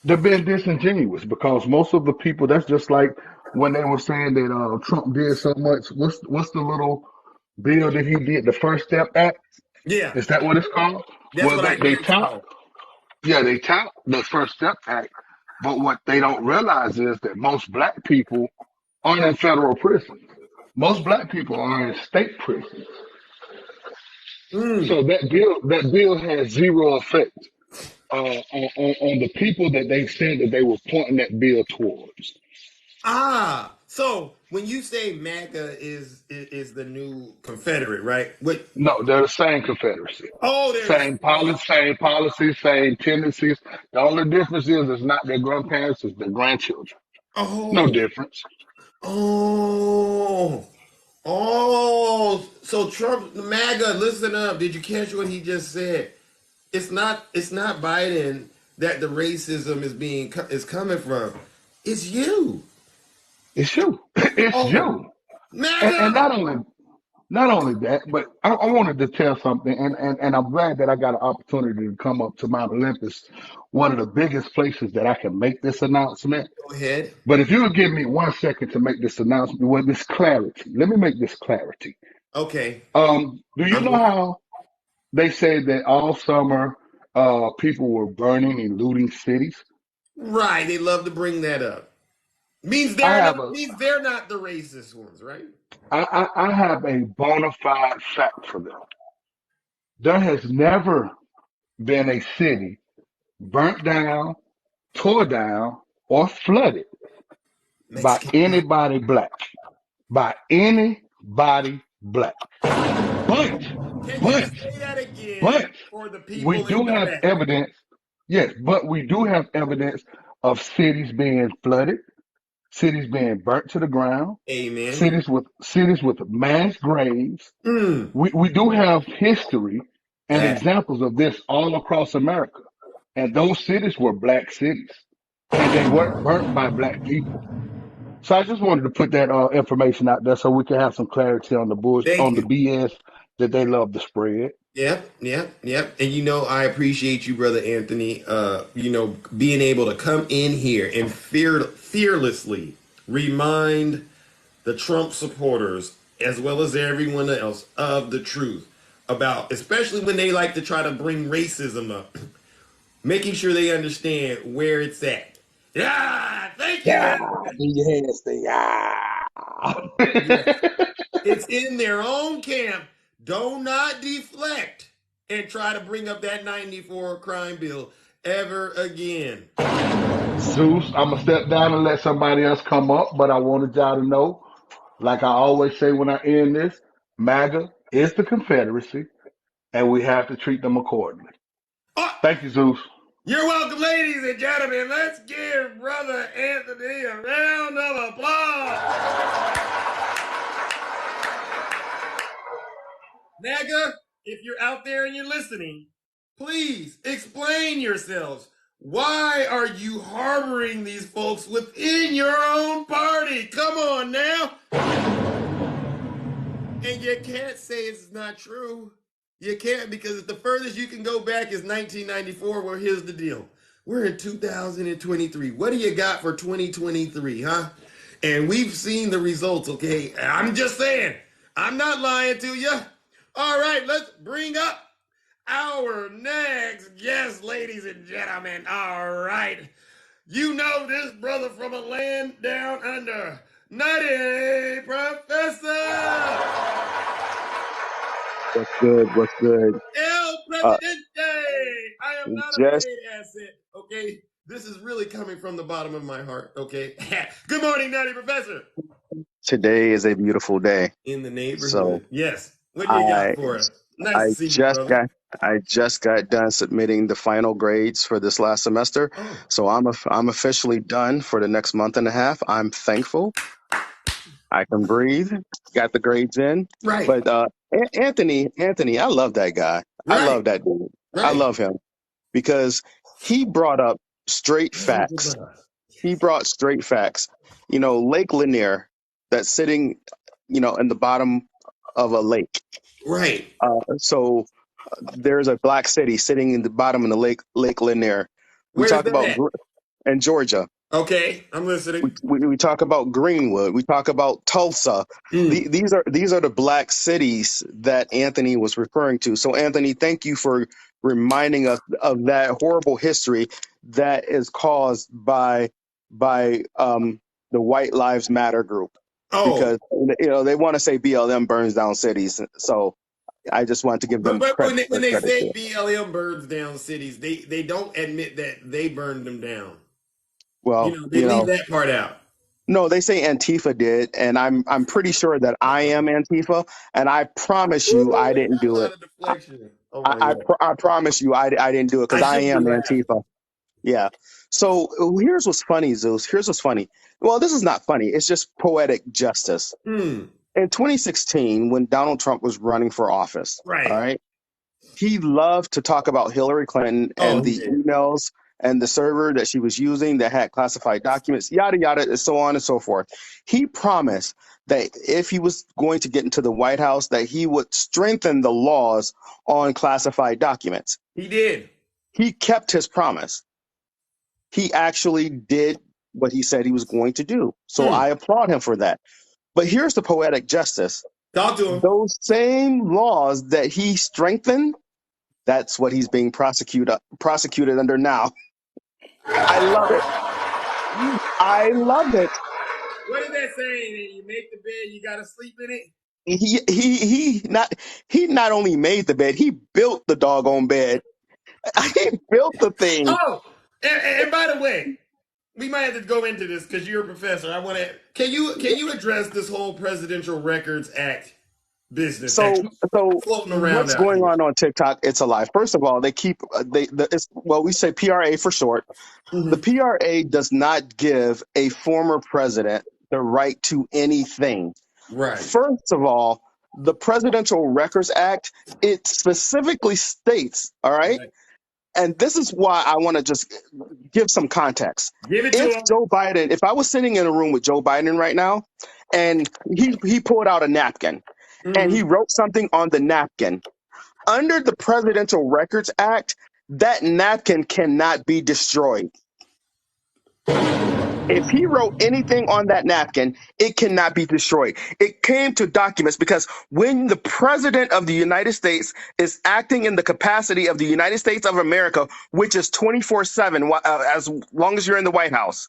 Speaker 7: They're being disingenuous because most of the people, that's just like when they were saying that Trump did so much. What's the little bill that he did, the First Step Act?
Speaker 2: Yeah,
Speaker 7: Is that what it's called?
Speaker 2: that's
Speaker 7: Well,
Speaker 2: what I
Speaker 7: they
Speaker 2: heard it's
Speaker 7: tout,
Speaker 2: called.
Speaker 7: yeah, they tout the First Step Act, but what they don't realize is that most black people aren't in federal prisons. Most black people are in state prisons.
Speaker 2: Mm.
Speaker 7: So that bill has zero effect on the people that they said that they were pointing that bill towards.
Speaker 2: So when you say MAGA is the new Confederate, right? What?
Speaker 7: No, they're the same Confederacy.
Speaker 2: Oh, there's.
Speaker 7: Same policies, same tendencies. The only difference is it's not their grandparents, it's their grandchildren. No
Speaker 2: Oh,
Speaker 7: difference.
Speaker 2: oh, oh. So Trump, MAGA, listen up. Did you catch what he just said? It's not Biden that the racism is coming from. It's you.
Speaker 7: It's you. It's
Speaker 2: Oh,
Speaker 7: you. And
Speaker 2: MAGA.
Speaker 7: not only that, but I wanted to tell something, and I'm glad that I got an opportunity to come up to Mount Olympus, one of the biggest places that I can make this announcement.
Speaker 2: Go ahead.
Speaker 7: But if you would give me 1 second to make this announcement with this clarity, let me make this clarity.
Speaker 2: Okay.
Speaker 7: Do you
Speaker 2: I'm
Speaker 7: know how they said that all summer people were burning and looting cities?
Speaker 2: right. They love to bring that up. Means
Speaker 7: I
Speaker 2: they're
Speaker 7: have
Speaker 2: not.
Speaker 7: a
Speaker 2: Means they're not the racist ones, right?
Speaker 7: I have a bona fide fact for them. There has never been a city burnt down, tore down, or flooded by
Speaker 2: Mexican.
Speaker 7: anybody black. By anybody black. But,
Speaker 2: Can you
Speaker 7: but,
Speaker 2: say that again
Speaker 7: but,
Speaker 2: for the
Speaker 7: we
Speaker 2: people in
Speaker 7: do
Speaker 2: the
Speaker 7: have
Speaker 2: back?
Speaker 7: evidence. Yes, but we do have evidence of cities being flooded, cities being burnt to the ground,
Speaker 2: Amen.
Speaker 7: cities with mass graves.
Speaker 2: Mm.
Speaker 7: We do have history and
Speaker 2: That.
Speaker 7: examples of this all across America. And those cities were black cities and they weren't burnt by black people. So I just wanted to put that information out there so we can have some clarity on
Speaker 2: Thank
Speaker 7: on the
Speaker 2: you.
Speaker 7: BS that they love to spread.
Speaker 2: Yep. And I appreciate you, brother Anthony. Being able to come in here and fearlessly remind the Trump supporters as well as everyone else of the truth about, especially when they like to try to bring racism up, making sure they understand where it's at. Yeah, thank you,
Speaker 7: Yeah,
Speaker 2: Anthony.
Speaker 7: in your hands, thing. Ah.
Speaker 2: Yes. It's in their own camp. Do not deflect and try to bring up that 94 crime bill ever again.
Speaker 7: Zeus, I'm gonna step down and let somebody else come up, but I wanted y'all to know, like I always say when I end this, MAGA is the Confederacy, and we have to treat them accordingly.
Speaker 2: Oh,
Speaker 7: Thank you, Zeus.
Speaker 2: you're welcome, ladies and gentlemen. Let's give Brother Anthony a round of applause. NAGA, if you're out there and you're listening, please explain yourselves. Why are you harboring these folks within your own party? Come on now. And you can't say it's not true. You can't, because the furthest you can go back is 1994. Well, here's the deal. We're in 2023. What do you got for 2023, huh? And we've seen the results, okay? I'm just saying. I'm not lying to you. All right, let's bring up our next guest, ladies and gentlemen. All right. You know this brother from a land down under. Nutty Professor.
Speaker 8: What's good? What's good?
Speaker 2: El
Speaker 8: Uh,
Speaker 2: Presidente! I am not a
Speaker 8: just
Speaker 2: paid asset, okay? This is really coming from the bottom of my heart, okay? Good morning, Nutty Professor.
Speaker 8: today is a beautiful day.
Speaker 2: In the
Speaker 8: So
Speaker 2: neighborhood. Yes. What do you got
Speaker 8: I
Speaker 2: for us? Nice
Speaker 8: I
Speaker 2: to see you,
Speaker 8: just
Speaker 2: brother.
Speaker 8: got I just got done submitting the final grades for this last semester.
Speaker 2: Oh,
Speaker 8: So I'm officially done for the next month and a half. I'm thankful. I can breathe. Got the grades in.
Speaker 2: right,
Speaker 8: But Anthony, I love that guy. I
Speaker 2: right,
Speaker 8: love that dude. I
Speaker 2: right.
Speaker 8: love him because he brought up straight facts. He brought straight facts. Lake Lanier, that's sitting, in the bottom of a lake.
Speaker 2: Right.
Speaker 8: So there's a black city sitting in the bottom of the Lake Lanier. We
Speaker 2: Where's
Speaker 8: talk
Speaker 2: that
Speaker 8: about
Speaker 2: at?
Speaker 8: in Georgia.
Speaker 2: Okay, I'm listening.
Speaker 8: We talk about Greenwood. We talk about Tulsa.
Speaker 2: Mm.
Speaker 8: These are the black cities that Anthony was referring to. So Anthony, thank you for reminding us of that horrible history that is caused by the White Lives Matter group,
Speaker 2: Oh,
Speaker 8: because they want to say BLM burns down cities. So I just wanted to give
Speaker 2: but
Speaker 8: them
Speaker 2: but when
Speaker 8: credit
Speaker 2: they,
Speaker 8: for
Speaker 2: when they
Speaker 8: credit
Speaker 2: say
Speaker 8: too.
Speaker 2: BLM burns down cities, they don't admit that they burned them down.
Speaker 8: Well,
Speaker 2: They leave that part out.
Speaker 8: no, they say Antifa did, and I'm pretty sure that I am Antifa, and I promise
Speaker 2: Ooh,
Speaker 8: you I
Speaker 2: we
Speaker 8: didn't
Speaker 2: got a
Speaker 8: do
Speaker 2: lot
Speaker 8: it.
Speaker 2: of deflection. Oh
Speaker 8: I
Speaker 2: my
Speaker 8: I,
Speaker 2: god.
Speaker 8: pr- I promise you I didn't do it
Speaker 2: I
Speaker 8: because I
Speaker 2: should be
Speaker 8: am
Speaker 2: laughing.
Speaker 8: Antifa. Yeah. So here's what's funny, Zeus. Here's what's funny. Well, this is not funny. It's just poetic justice.
Speaker 2: Hmm.
Speaker 8: In 2016, when Donald Trump was running for office, all
Speaker 2: Right.
Speaker 8: right, he loved to talk about Hillary Clinton
Speaker 2: Oh,
Speaker 8: and
Speaker 2: he
Speaker 8: the
Speaker 2: did.
Speaker 8: emails and the server that she was using that had classified documents, yada, yada, and so on and so forth. He promised that if he was going to get into the White House, that he would strengthen the laws on classified documents.
Speaker 2: He did.
Speaker 8: He kept his promise. He actually did what he said he was going to do. So
Speaker 2: Hmm.
Speaker 8: I applaud him for that. But here's the poetic justice.
Speaker 2: Talk to him.
Speaker 8: Those same laws that he strengthened, that's what he's being prosecuted under now. I love it. I love it.
Speaker 2: What is that saying? You make the bed, you gotta sleep in it.
Speaker 8: He not only made the bed, he built the doggone bed. He built the thing.
Speaker 2: Oh, and by the way, we might have to go into this because you're a professor. I want to. Can you address this whole Presidential Records Act business that
Speaker 8: So
Speaker 2: keeps
Speaker 8: so
Speaker 2: floating around
Speaker 8: what's
Speaker 2: out
Speaker 8: going
Speaker 2: here?
Speaker 8: on TikTok? It's a lie. First of all, they keep we say PRA for short. The
Speaker 2: Hmm.
Speaker 8: PRA does not give a former president the right to anything.
Speaker 2: Right.
Speaker 8: First of all, the Presidential Records Act, it specifically states, all right,
Speaker 2: Right.
Speaker 8: and this is why I want to just give some context.
Speaker 2: Give it to
Speaker 8: If
Speaker 2: him.
Speaker 8: Joe Biden, if I was sitting in a room with Joe Biden right now, and he pulled out a napkin and he
Speaker 2: Hmm.
Speaker 8: wrote something on the napkin, under the Presidential Records Act, that napkin cannot be destroyed. If he wrote anything on that napkin, it cannot be destroyed. It came to documents because when the president of the United States is acting in the capacity of the United States of America, which is 24/7, as long as you're in the White House,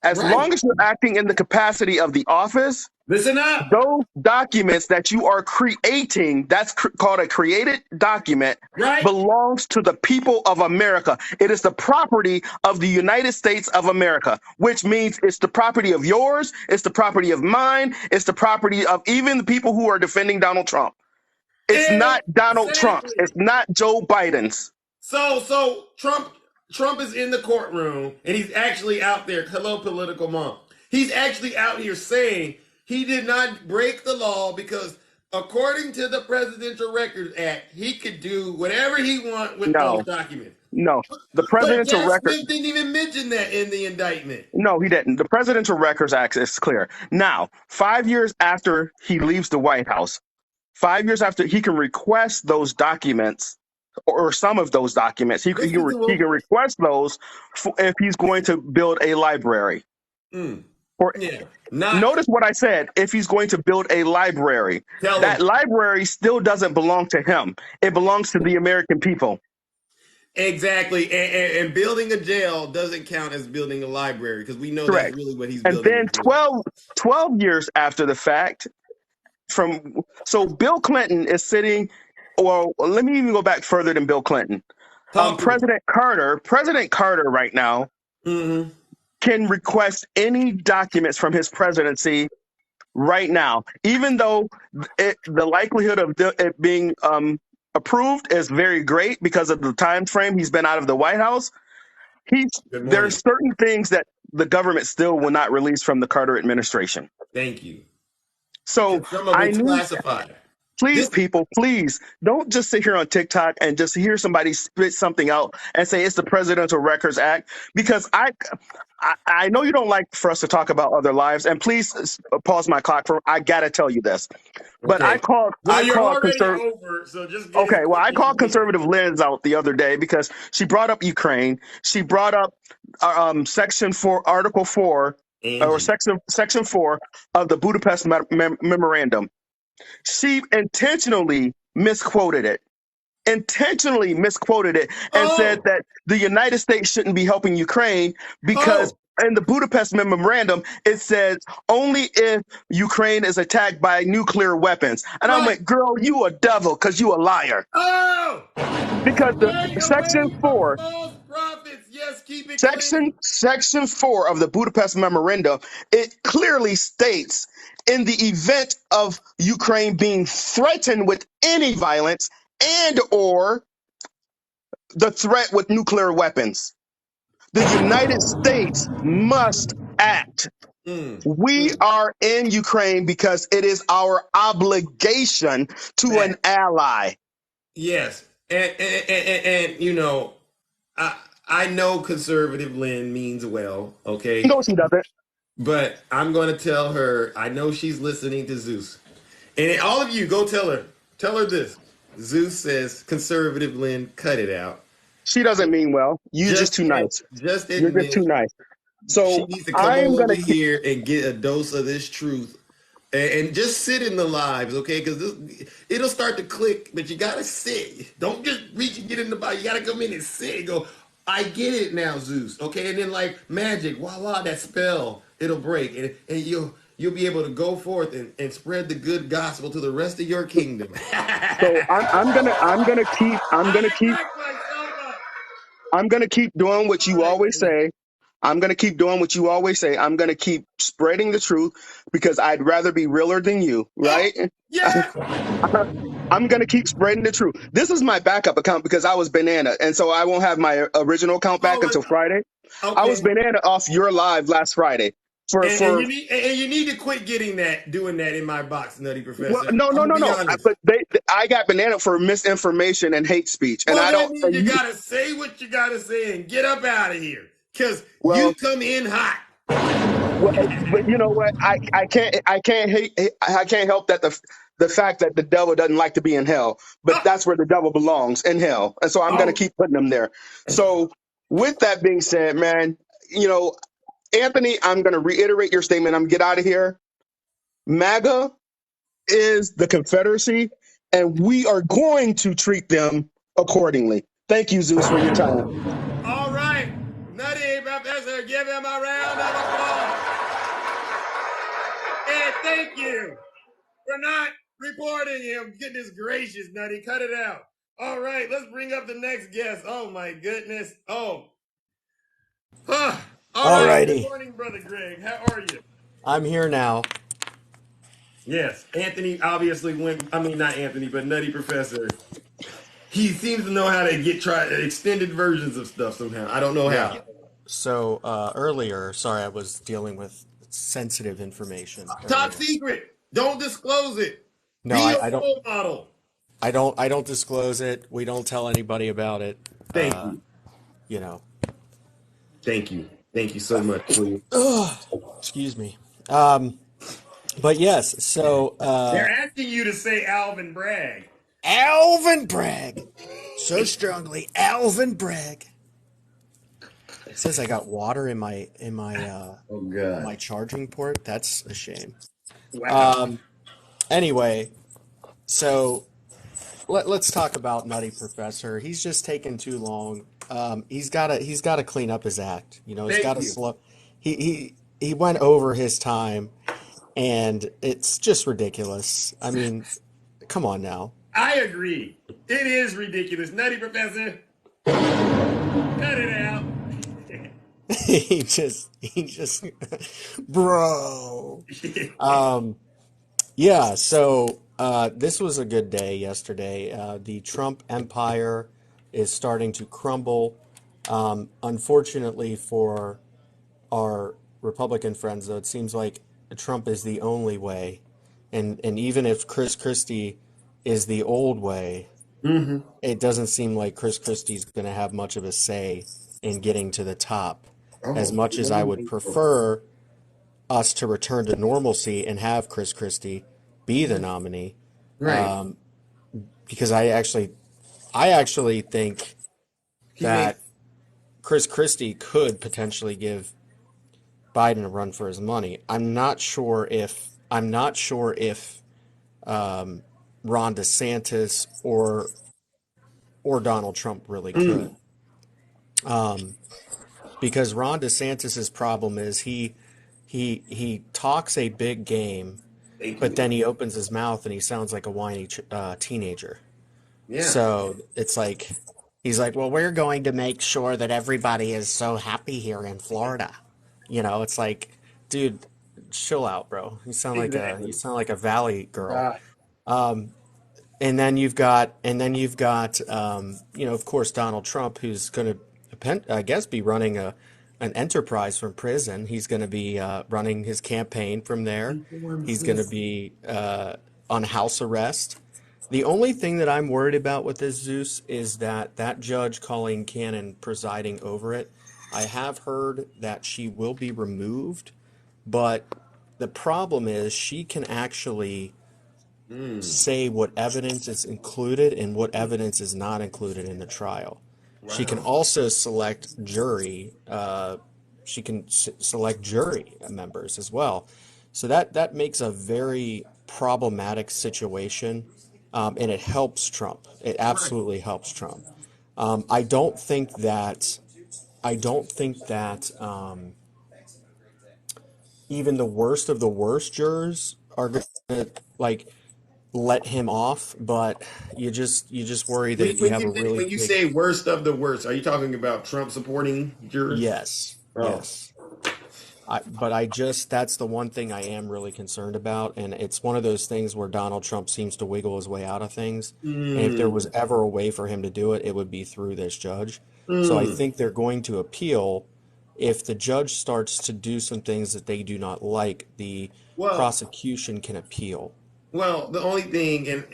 Speaker 8: as
Speaker 2: Right.
Speaker 8: long as you're acting in the capacity of the office,
Speaker 2: Listen up.
Speaker 8: those documents that you are creating, that's called a created document,
Speaker 2: Right.
Speaker 8: belongs to the people of America. It is the property of the United States of America, which means it's the property of yours, it's the property of mine, it's the property of even the people who are defending Donald Trump. It's not Donald Trump's,
Speaker 2: Exactly.
Speaker 8: it's not Joe Biden's.
Speaker 2: So Trump is in the courtroom and he's actually out there. Hello, political mom. He's actually out here saying he did not break the law because according to the Presidential Records Act, he could do whatever he want with those
Speaker 8: No,
Speaker 2: documents.
Speaker 8: no. The
Speaker 2: But
Speaker 8: presidential
Speaker 2: Jack
Speaker 8: record,
Speaker 2: Smith didn't even mention that in the indictment.
Speaker 8: no, he didn't. The Presidential Records Act is clear. Now, 5 years after he leaves the White House, 5 years after, he can request those documents or some of those documents.
Speaker 2: Listen to
Speaker 8: He
Speaker 2: him.
Speaker 8: can request those if he's going to build a library.
Speaker 2: Mm,
Speaker 8: Or
Speaker 2: yeah. Not
Speaker 8: notice what I said. If he's going to build a library,
Speaker 2: tell him.
Speaker 8: that library still doesn't belong to him. It belongs to the American people.
Speaker 2: Exactly. And building a jail doesn't count as building a library because we know that's
Speaker 8: Correct.
Speaker 2: really what he's
Speaker 8: And
Speaker 2: building
Speaker 8: then
Speaker 2: a jail.
Speaker 8: 12 years after the fact, So Bill Clinton is sitting. Well, let me even go back further than Bill Clinton.
Speaker 2: Talk to me.
Speaker 8: President Carter right now
Speaker 2: Mm-hmm.
Speaker 8: can request any documents from his presidency right now, even though the likelihood of it being approved is very great because of the time frame he's been out of the White House.
Speaker 2: Good
Speaker 8: There are
Speaker 2: morning.
Speaker 8: certain things that the government still will not release from the Carter administration.
Speaker 2: Thank you.
Speaker 8: So
Speaker 2: Because some of
Speaker 8: I
Speaker 2: it's
Speaker 8: need,
Speaker 2: classified.
Speaker 8: please,
Speaker 2: This
Speaker 8: people, please don't just sit here on TikTok and just hear somebody spit something out and say it's the Presidential Records Act, because I know you don't like for us to talk about other lives, and please pause my clock for I gotta tell you this. But
Speaker 2: okay. Well,
Speaker 8: I
Speaker 2: you're
Speaker 8: called
Speaker 2: already over, so just get
Speaker 8: Okay,
Speaker 2: it
Speaker 8: well,
Speaker 2: quick
Speaker 8: I
Speaker 2: as you
Speaker 8: called
Speaker 2: can.
Speaker 8: conservative Liz out the other day because she brought up Ukraine. She brought up Section 4, Article 4, or
Speaker 2: Angie.
Speaker 8: Section 4 of the Budapest Memorandum. She intentionally misquoted it and said
Speaker 2: Oh,
Speaker 8: that the United States shouldn't be helping Ukraine because
Speaker 2: oh,
Speaker 8: in the Budapest Memorandum, it says only if Ukraine is attacked by nuclear weapons. And I
Speaker 2: right.
Speaker 8: went, girl, you a devil because you a liar.
Speaker 2: Oh,
Speaker 8: Because the
Speaker 2: stay
Speaker 8: section
Speaker 2: away from
Speaker 8: four,
Speaker 2: false prophets. Yes, keep it
Speaker 8: section
Speaker 2: clean.
Speaker 8: section 4 of the Budapest Memorandum, it clearly states in the event of Ukraine being threatened with any violence and or the threat with nuclear weapons, the United States must act.
Speaker 2: Mm,
Speaker 8: We
Speaker 2: mm.
Speaker 8: are in Ukraine because it is our obligation to an
Speaker 2: Fact.
Speaker 8: ally.
Speaker 2: Yes, and you know, I I know conservative Lynn means well, okay,
Speaker 8: No, she doesn't.
Speaker 2: but I'm going to tell her. I know she's listening to Zeus, and all of you go tell her. Tell her this. Zeus says conservative Lynn, cut it out.
Speaker 8: She doesn't mean well. You're just too nice.
Speaker 2: Just
Speaker 8: You're just too
Speaker 2: admit
Speaker 8: nice.
Speaker 2: she
Speaker 8: So
Speaker 2: needs to come on
Speaker 8: I'm
Speaker 2: over
Speaker 8: gonna keep.
Speaker 2: here and get a dose of this truth and just sit in the lives, okay? Because it'll start to click, but you gotta sit. Don't just reach and get in the body. You gotta come in and sit and go. I get it now, Zeus. Okay, and then like magic, voila, that spell it'll break, and you'll be able to go forth and spread the good gospel to the rest of your kingdom.
Speaker 8: So I'm gonna
Speaker 2: I
Speaker 8: keep
Speaker 2: crack myself up.
Speaker 8: I'm gonna keep doing what
Speaker 2: All
Speaker 8: you
Speaker 2: right,
Speaker 8: always
Speaker 2: Lynn.
Speaker 8: say. I'm gonna keep doing what you always say. I'm gonna keep spreading the truth because I'd rather be realer than you,
Speaker 2: Oh,
Speaker 8: right?
Speaker 2: yes.
Speaker 8: I'm gonna keep spreading the truth. This is my backup account because I was banana, and so I won't have my original account back
Speaker 2: Oh,
Speaker 8: until Friday. I was
Speaker 2: okay.
Speaker 8: banana off your live last Friday
Speaker 2: And
Speaker 8: for
Speaker 2: you need to quit doing that in my box, Nutty
Speaker 8: well,
Speaker 2: Professor.
Speaker 8: no,
Speaker 2: I'm
Speaker 8: no,
Speaker 2: gonna
Speaker 8: no,
Speaker 2: be
Speaker 8: no.
Speaker 2: honest.
Speaker 8: But I got banana for misinformation and hate speech, and
Speaker 2: Well,
Speaker 8: I
Speaker 2: that
Speaker 8: don't.
Speaker 2: means
Speaker 8: And
Speaker 2: you
Speaker 8: you,
Speaker 2: gotta say what you gotta say and get up out of here. Cause
Speaker 8: well,
Speaker 2: you come in hot.
Speaker 8: well, but you know what? I can't help that the fact that the devil doesn't like to be in hell, but
Speaker 2: Ah,
Speaker 8: that's where the devil belongs, in hell, and so I'm gonna
Speaker 2: oh,
Speaker 8: keep putting him there. So with that being said, man, you know, Anthony, I'm gonna reiterate your statement. I'm gonna get out of here. MAGA is the Confederacy, and we are going to treat them accordingly. Thank you, Zeus, for your time.
Speaker 2: all right. Nutty Professor, give him a round of applause. And thank you for not reporting him. Goodness gracious, Nutty, cut it out. All right, let's bring up the next guest. Oh my goodness. Oh. Huh. All right. Good
Speaker 5: Alrighty.
Speaker 2: morning, Brother Greg. How are you?
Speaker 5: I'm here now.
Speaker 2: Yes, Anthony obviously went. I mean, not Anthony, but Nutty Professor. He seems to know how to try extended versions of stuff somehow. I don't know
Speaker 5: Yeah.
Speaker 2: how.
Speaker 5: So earlier, sorry, I was dealing with sensitive information
Speaker 2: Top
Speaker 5: earlier.
Speaker 2: secret. Don't disclose it.
Speaker 5: No,
Speaker 2: Be a
Speaker 5: I don't.
Speaker 2: role model.
Speaker 5: I don't disclose it. We don't tell anybody about it.
Speaker 2: Thank you.
Speaker 5: You know.
Speaker 2: Thank you. Thank you so much, please.
Speaker 5: Excuse me. But yes. So
Speaker 2: They're asking you to say Alvin Bragg.
Speaker 5: Alvin Bragg, so strongly, Alvin Bragg. It says I got water in
Speaker 2: Oh God.
Speaker 5: my charging port. That's a shame.
Speaker 2: Wow.
Speaker 5: Anyway, so let's talk about Nutty Professor. He's just taking too long. He's gotta clean up his act. You know, he's
Speaker 2: Thank
Speaker 5: got to
Speaker 2: you.
Speaker 5: slow. He went over his time, and it's just ridiculous. I mean, come on now.
Speaker 2: I agree. It is ridiculous. Nutty Professor, cut it out.
Speaker 5: He just, bro. Yeah, so this was a good day yesterday. The Trump empire is starting to crumble. Unfortunately for our Republican friends, though, it seems like Trump is the only way. And even if Chris Christie is the old way, it doesn't seem like Chris Christie's going to have much of a say in getting to the top. As much as I would prefer us to return to normalcy and have Chris Christie be the nominee,
Speaker 2: Right.
Speaker 5: because I actually think
Speaker 2: He makes
Speaker 5: that Chris Christie could potentially give Biden a run for his money. I'm not sure if Ron DeSantis or Donald Trump really could. Because Ron DeSantis's problem is he talks a big game,
Speaker 2: thank
Speaker 5: but
Speaker 2: you.
Speaker 5: then he opens his mouth and he sounds like a whiny teenager.
Speaker 2: Yeah.
Speaker 5: So it's like he's like, well, we're going to make sure that everybody is so happy here in Florida. It's like, dude, chill out, bro. You
Speaker 2: Exactly.
Speaker 5: sound like a valley girl.
Speaker 2: Uh,
Speaker 5: And then you've got, of course, Donald Trump, who's going to, I guess, be running an enterprise from prison. He's going to be running his campaign from there. He's going to be on house arrest. The only thing that I'm worried about with this, Zeus, is that judge Colleen Cannon presiding over it. I have heard that she will be removed, but the problem is she can actually say what evidence is included and what evidence is not included in the trial. She can also select jury. She can select jury members as well. So that makes a very problematic situation, and it helps Trump. It absolutely helps Trump. I don't think that. I don't think that even the worst of the worst jurors are going to like let him off, but you just worry
Speaker 2: when,
Speaker 5: that you
Speaker 2: when
Speaker 5: have a
Speaker 2: you say,
Speaker 5: really
Speaker 2: when you
Speaker 5: big
Speaker 2: say worst of the worst, are you talking about Trump supporting jurors?
Speaker 5: yes,
Speaker 2: Oh,
Speaker 5: yes. But that's the one thing I am really concerned about, and it's one of those things where Donald Trump seems to wiggle his way out of things. And if there was
Speaker 2: mm,
Speaker 5: ever a way for him to do it, it would be through this judge. So I
Speaker 2: mm.
Speaker 5: think they're going to appeal. If the judge starts to do some things that they do not like, the
Speaker 2: Well,
Speaker 5: prosecution can appeal.
Speaker 2: the only thing, and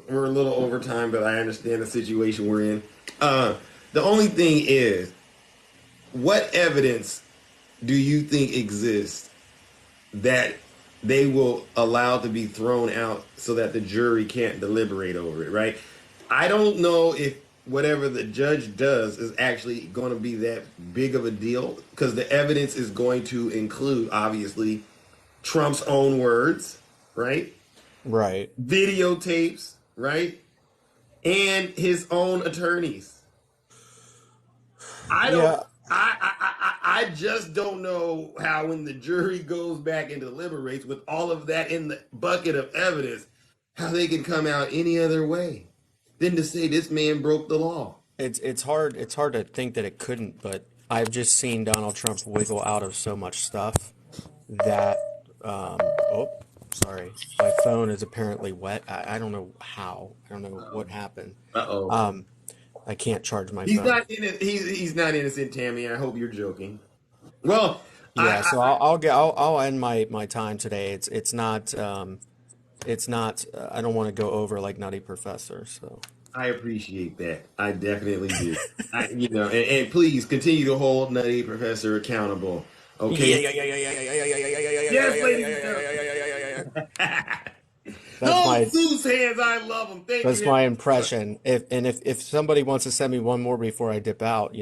Speaker 2: we're a little over time, but I understand the situation we're in. Uh, the only thing is, what evidence do you think exists that they will allow to be thrown out so that the jury can't deliberate over it, right? I don't know if whatever the judge does is actually going to be that big of a deal because the evidence is going to include, obviously, Trump's own words, right?
Speaker 5: Right.
Speaker 2: Videotapes, right? And his own attorneys. I don't.
Speaker 5: Yeah.
Speaker 2: I just don't know how when the jury goes back and deliberates with all of that in the bucket of evidence, how they can come out any other way than to say this man broke the law.
Speaker 5: It's hard to think that it couldn't, but I've just seen Donald Trump wiggle out of so much stuff that oh, sorry. My phone is apparently wet. I don't know how. I don't know what happened.
Speaker 2: Uh oh.
Speaker 5: Um, I can't charge my
Speaker 2: He's
Speaker 5: phone.
Speaker 2: not in it. He's not innocent, Tammy. I hope you're joking. Well,
Speaker 5: Yeah, so I'll end my time today. It's not I don't want to go over like Nutty Professor, so
Speaker 2: I appreciate that. I definitely do. And please continue to hold Nutty Professor accountable.
Speaker 5: yeah,
Speaker 2: Okay.
Speaker 5: yeah, yeah, yeah, yeah, yeah, yeah, yeah, yeah, yeah, yeah, yeah,
Speaker 2: Yes,
Speaker 5: yeah, yeah,
Speaker 2: ladies
Speaker 5: yeah,
Speaker 2: and
Speaker 5: yeah,
Speaker 2: gentlemen.
Speaker 5: yeah, yeah, yeah, yeah, yeah. That's
Speaker 2: Those
Speaker 5: my
Speaker 2: Zeus hands, I love them. Thank
Speaker 5: that's
Speaker 2: you.
Speaker 5: my impression. If somebody wants to send me one more before I dip out,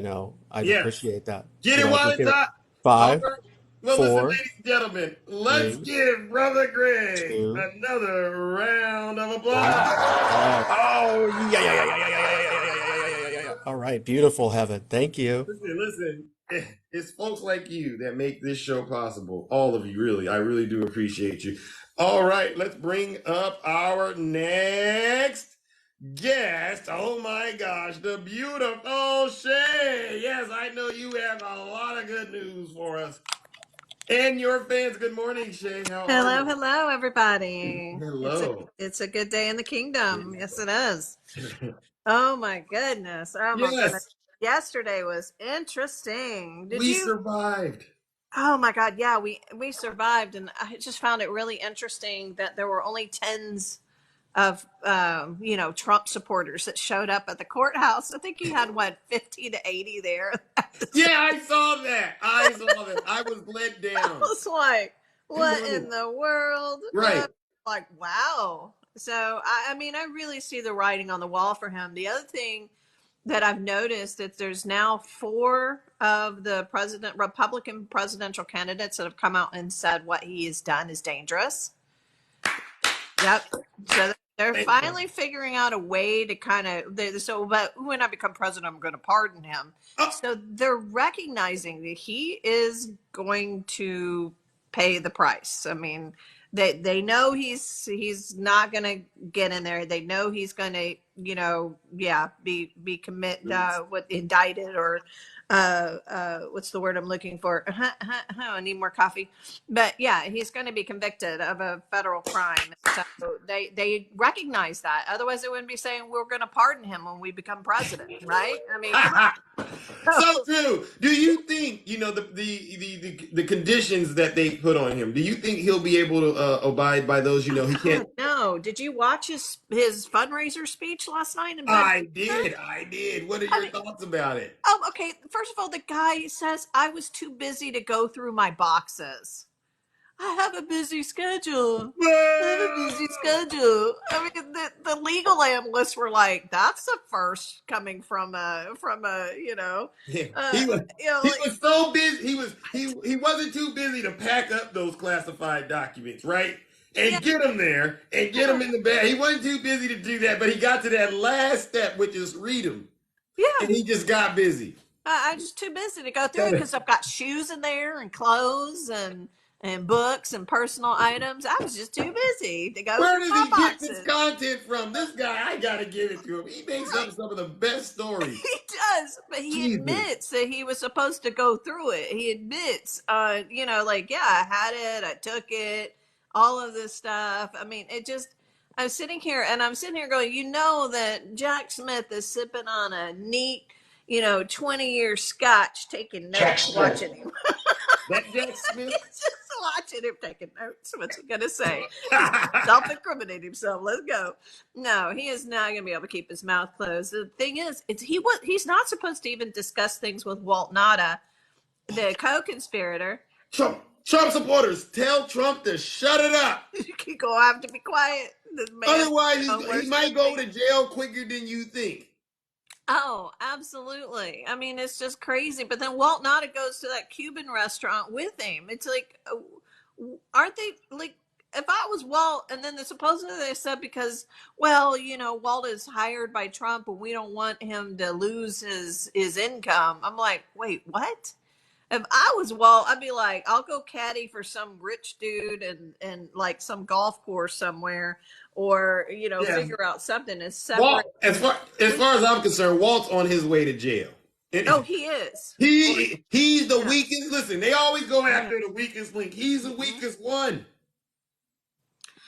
Speaker 5: I'd
Speaker 2: Yeah.
Speaker 5: appreciate that.
Speaker 2: Get
Speaker 5: You
Speaker 2: it
Speaker 5: know,
Speaker 2: while
Speaker 5: just
Speaker 2: it's
Speaker 5: give it
Speaker 2: hot. All
Speaker 5: five,
Speaker 2: right. Well, listen,
Speaker 5: four,
Speaker 2: ladies and gentlemen, let's
Speaker 5: three,
Speaker 2: give Brother Greg
Speaker 5: two,
Speaker 2: another round of
Speaker 5: one.
Speaker 2: applause.
Speaker 5: All right. Oh yeah, yeah, yeah, yeah, yeah, yeah, yeah, yeah, yeah, yeah, yeah, yeah, yeah, yeah, yeah. All right, beautiful, Heaven. Thank you.
Speaker 2: Listen. It's folks like you that make this show possible. All of you, really. I really do appreciate you. All right, let's bring up our next guest. Oh my gosh, the beautiful Shay. Yes, I know you have a lot of good news for us. And your fans. Good morning, Shay. How are
Speaker 9: Hello,
Speaker 2: you?
Speaker 9: hello, everybody.
Speaker 2: Hello.
Speaker 9: It's a good day in the kingdom. Yes, it is. Oh my goodness. Oh my goodness.
Speaker 2: Yes,
Speaker 9: Yesterday was interesting. Did
Speaker 2: we
Speaker 9: you?
Speaker 2: survived.
Speaker 9: Oh my God. Yeah, we survived, and I just found it really interesting that there were only tens of Trump supporters that showed up at the courthouse. I think he had what 50 to 80 there.
Speaker 2: Yeah, I saw that. I saw that. I was let
Speaker 9: I
Speaker 2: down.
Speaker 9: was like,
Speaker 2: Good
Speaker 9: what in
Speaker 2: morning.
Speaker 9: the world?
Speaker 2: Right.
Speaker 9: Like, wow. So, I mean, I really see the writing on the wall for him. The other thing that I've noticed that there's now four of the Republican presidential candidates that have come out and said what he has done is dangerous. Yep. So they're
Speaker 2: Thank you.
Speaker 9: finally figuring out a way to but when I become president, I'm going to pardon him.
Speaker 2: Oh,
Speaker 9: So they're recognizing that he is going to pay the price. I mean, they know he's not going to get in there. They know he's going to, be indicted or what's the word I'm looking for? I need more coffee. But yeah, he's going to be convicted of a federal crime. So they recognize that. Otherwise, they wouldn't be saying we're going to pardon him when we become president, right? I mean, come on.
Speaker 2: so true. Do you think the conditions that they put on him? Do you think he'll be able to abide by those? He can't.
Speaker 9: No, did you watch his fundraiser speech last night in
Speaker 2: I
Speaker 9: Bedford?
Speaker 2: did. I did. What are
Speaker 9: I
Speaker 2: your
Speaker 9: mean,
Speaker 2: thoughts about it?
Speaker 9: oh, okay. First of all, the guy says I was too busy to go through my boxes. I have a busy schedule. I have a busy schedule. I mean, the legal analysts were like, "That's a first coming from a
Speaker 2: Yeah,
Speaker 9: uh,
Speaker 2: he
Speaker 9: like
Speaker 2: was so busy. He wasn't too busy to pack up those classified documents, right?
Speaker 9: yeah,
Speaker 2: And get them there and get them in the bag. He wasn't too busy to do that, but he got to that last step, which is read them,
Speaker 9: yeah.
Speaker 2: and he just got busy.
Speaker 9: I'm just too busy to go through it because I've got shoes in there and clothes and books and personal items. I was just too busy to go
Speaker 2: Where
Speaker 9: through
Speaker 2: does
Speaker 9: my
Speaker 2: he get this
Speaker 9: boxes.
Speaker 2: content from? This guy, I gotta give it to him. He makes up
Speaker 9: Right.
Speaker 2: some of the best stories.
Speaker 9: He does, but he
Speaker 2: Jesus.
Speaker 9: admits that he was supposed to go through it. He admits, like, yeah, I had it, I took it, all of this stuff. I mean, I'm sitting here and I'm sitting here going, that Jack Smith is sipping on a neat, 20-year scotch, taking
Speaker 4: Jack
Speaker 9: notes,
Speaker 4: Smith.
Speaker 9: watching him.
Speaker 2: That Jack Smith.
Speaker 9: He's just watching him taking notes. What's he gonna say? He's gonna self-incriminate himself. Let's go. No, he is not gonna be able to keep his mouth closed. The thing is, he's not supposed to even discuss things with Walt Nada, the co-conspirator.
Speaker 2: Trump supporters, tell Trump to shut it up.
Speaker 9: You go have to be quiet. This man,
Speaker 2: Otherwise, he
Speaker 9: worst
Speaker 2: might go
Speaker 9: thing.
Speaker 2: to jail quicker than you think.
Speaker 9: Oh, absolutely. I mean, it's just crazy. But then Walt Nada goes to that Cuban restaurant with him. It's like, aren't they like? If I was Walt, and then supposedly they said because, well, Walt is hired by Trump, and we don't want him to lose his income. I'm like, wait, what? If I was Walt, I'd be like, I'll go caddy for some rich dude and like some golf course somewhere, or
Speaker 2: Yeah.
Speaker 9: figure out something and
Speaker 2: Walt,
Speaker 9: separate.
Speaker 2: as far as I'm concerned, Walt's on his way to jail.
Speaker 9: Oh, he is.
Speaker 2: He's the
Speaker 9: Yeah.
Speaker 2: weakest. Listen, they always go after the weakest link. He's the weakest one.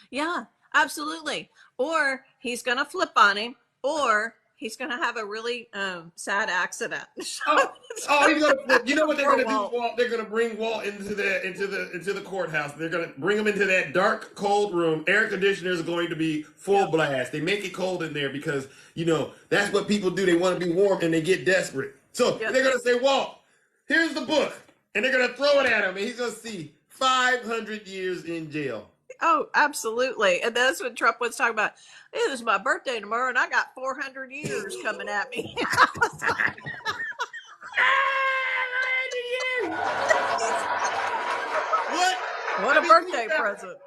Speaker 9: Yeah, absolutely. Or he's going to flip on him, or he's going to have a really sad accident.
Speaker 2: He's gonna flip. You know what they're
Speaker 9: Poor
Speaker 2: gonna do,
Speaker 9: Walt.
Speaker 2: Walt? They're gonna bring Walt into the courthouse. They're gonna bring him into that dark, cold room. Air conditioners are going to be full blast. They make it cold in there because that's what people do. They want to be warm and they get desperate. So
Speaker 9: Yep.
Speaker 2: they're gonna say, Walt, here's the book, and they're gonna throw it at him, and he's gonna see 500 years in jail.
Speaker 9: Oh, absolutely. And that's what Trump was talking about. It was my birthday tomorrow, and I got 400 years coming at me. I was like,
Speaker 2: What?
Speaker 9: what a birthday present.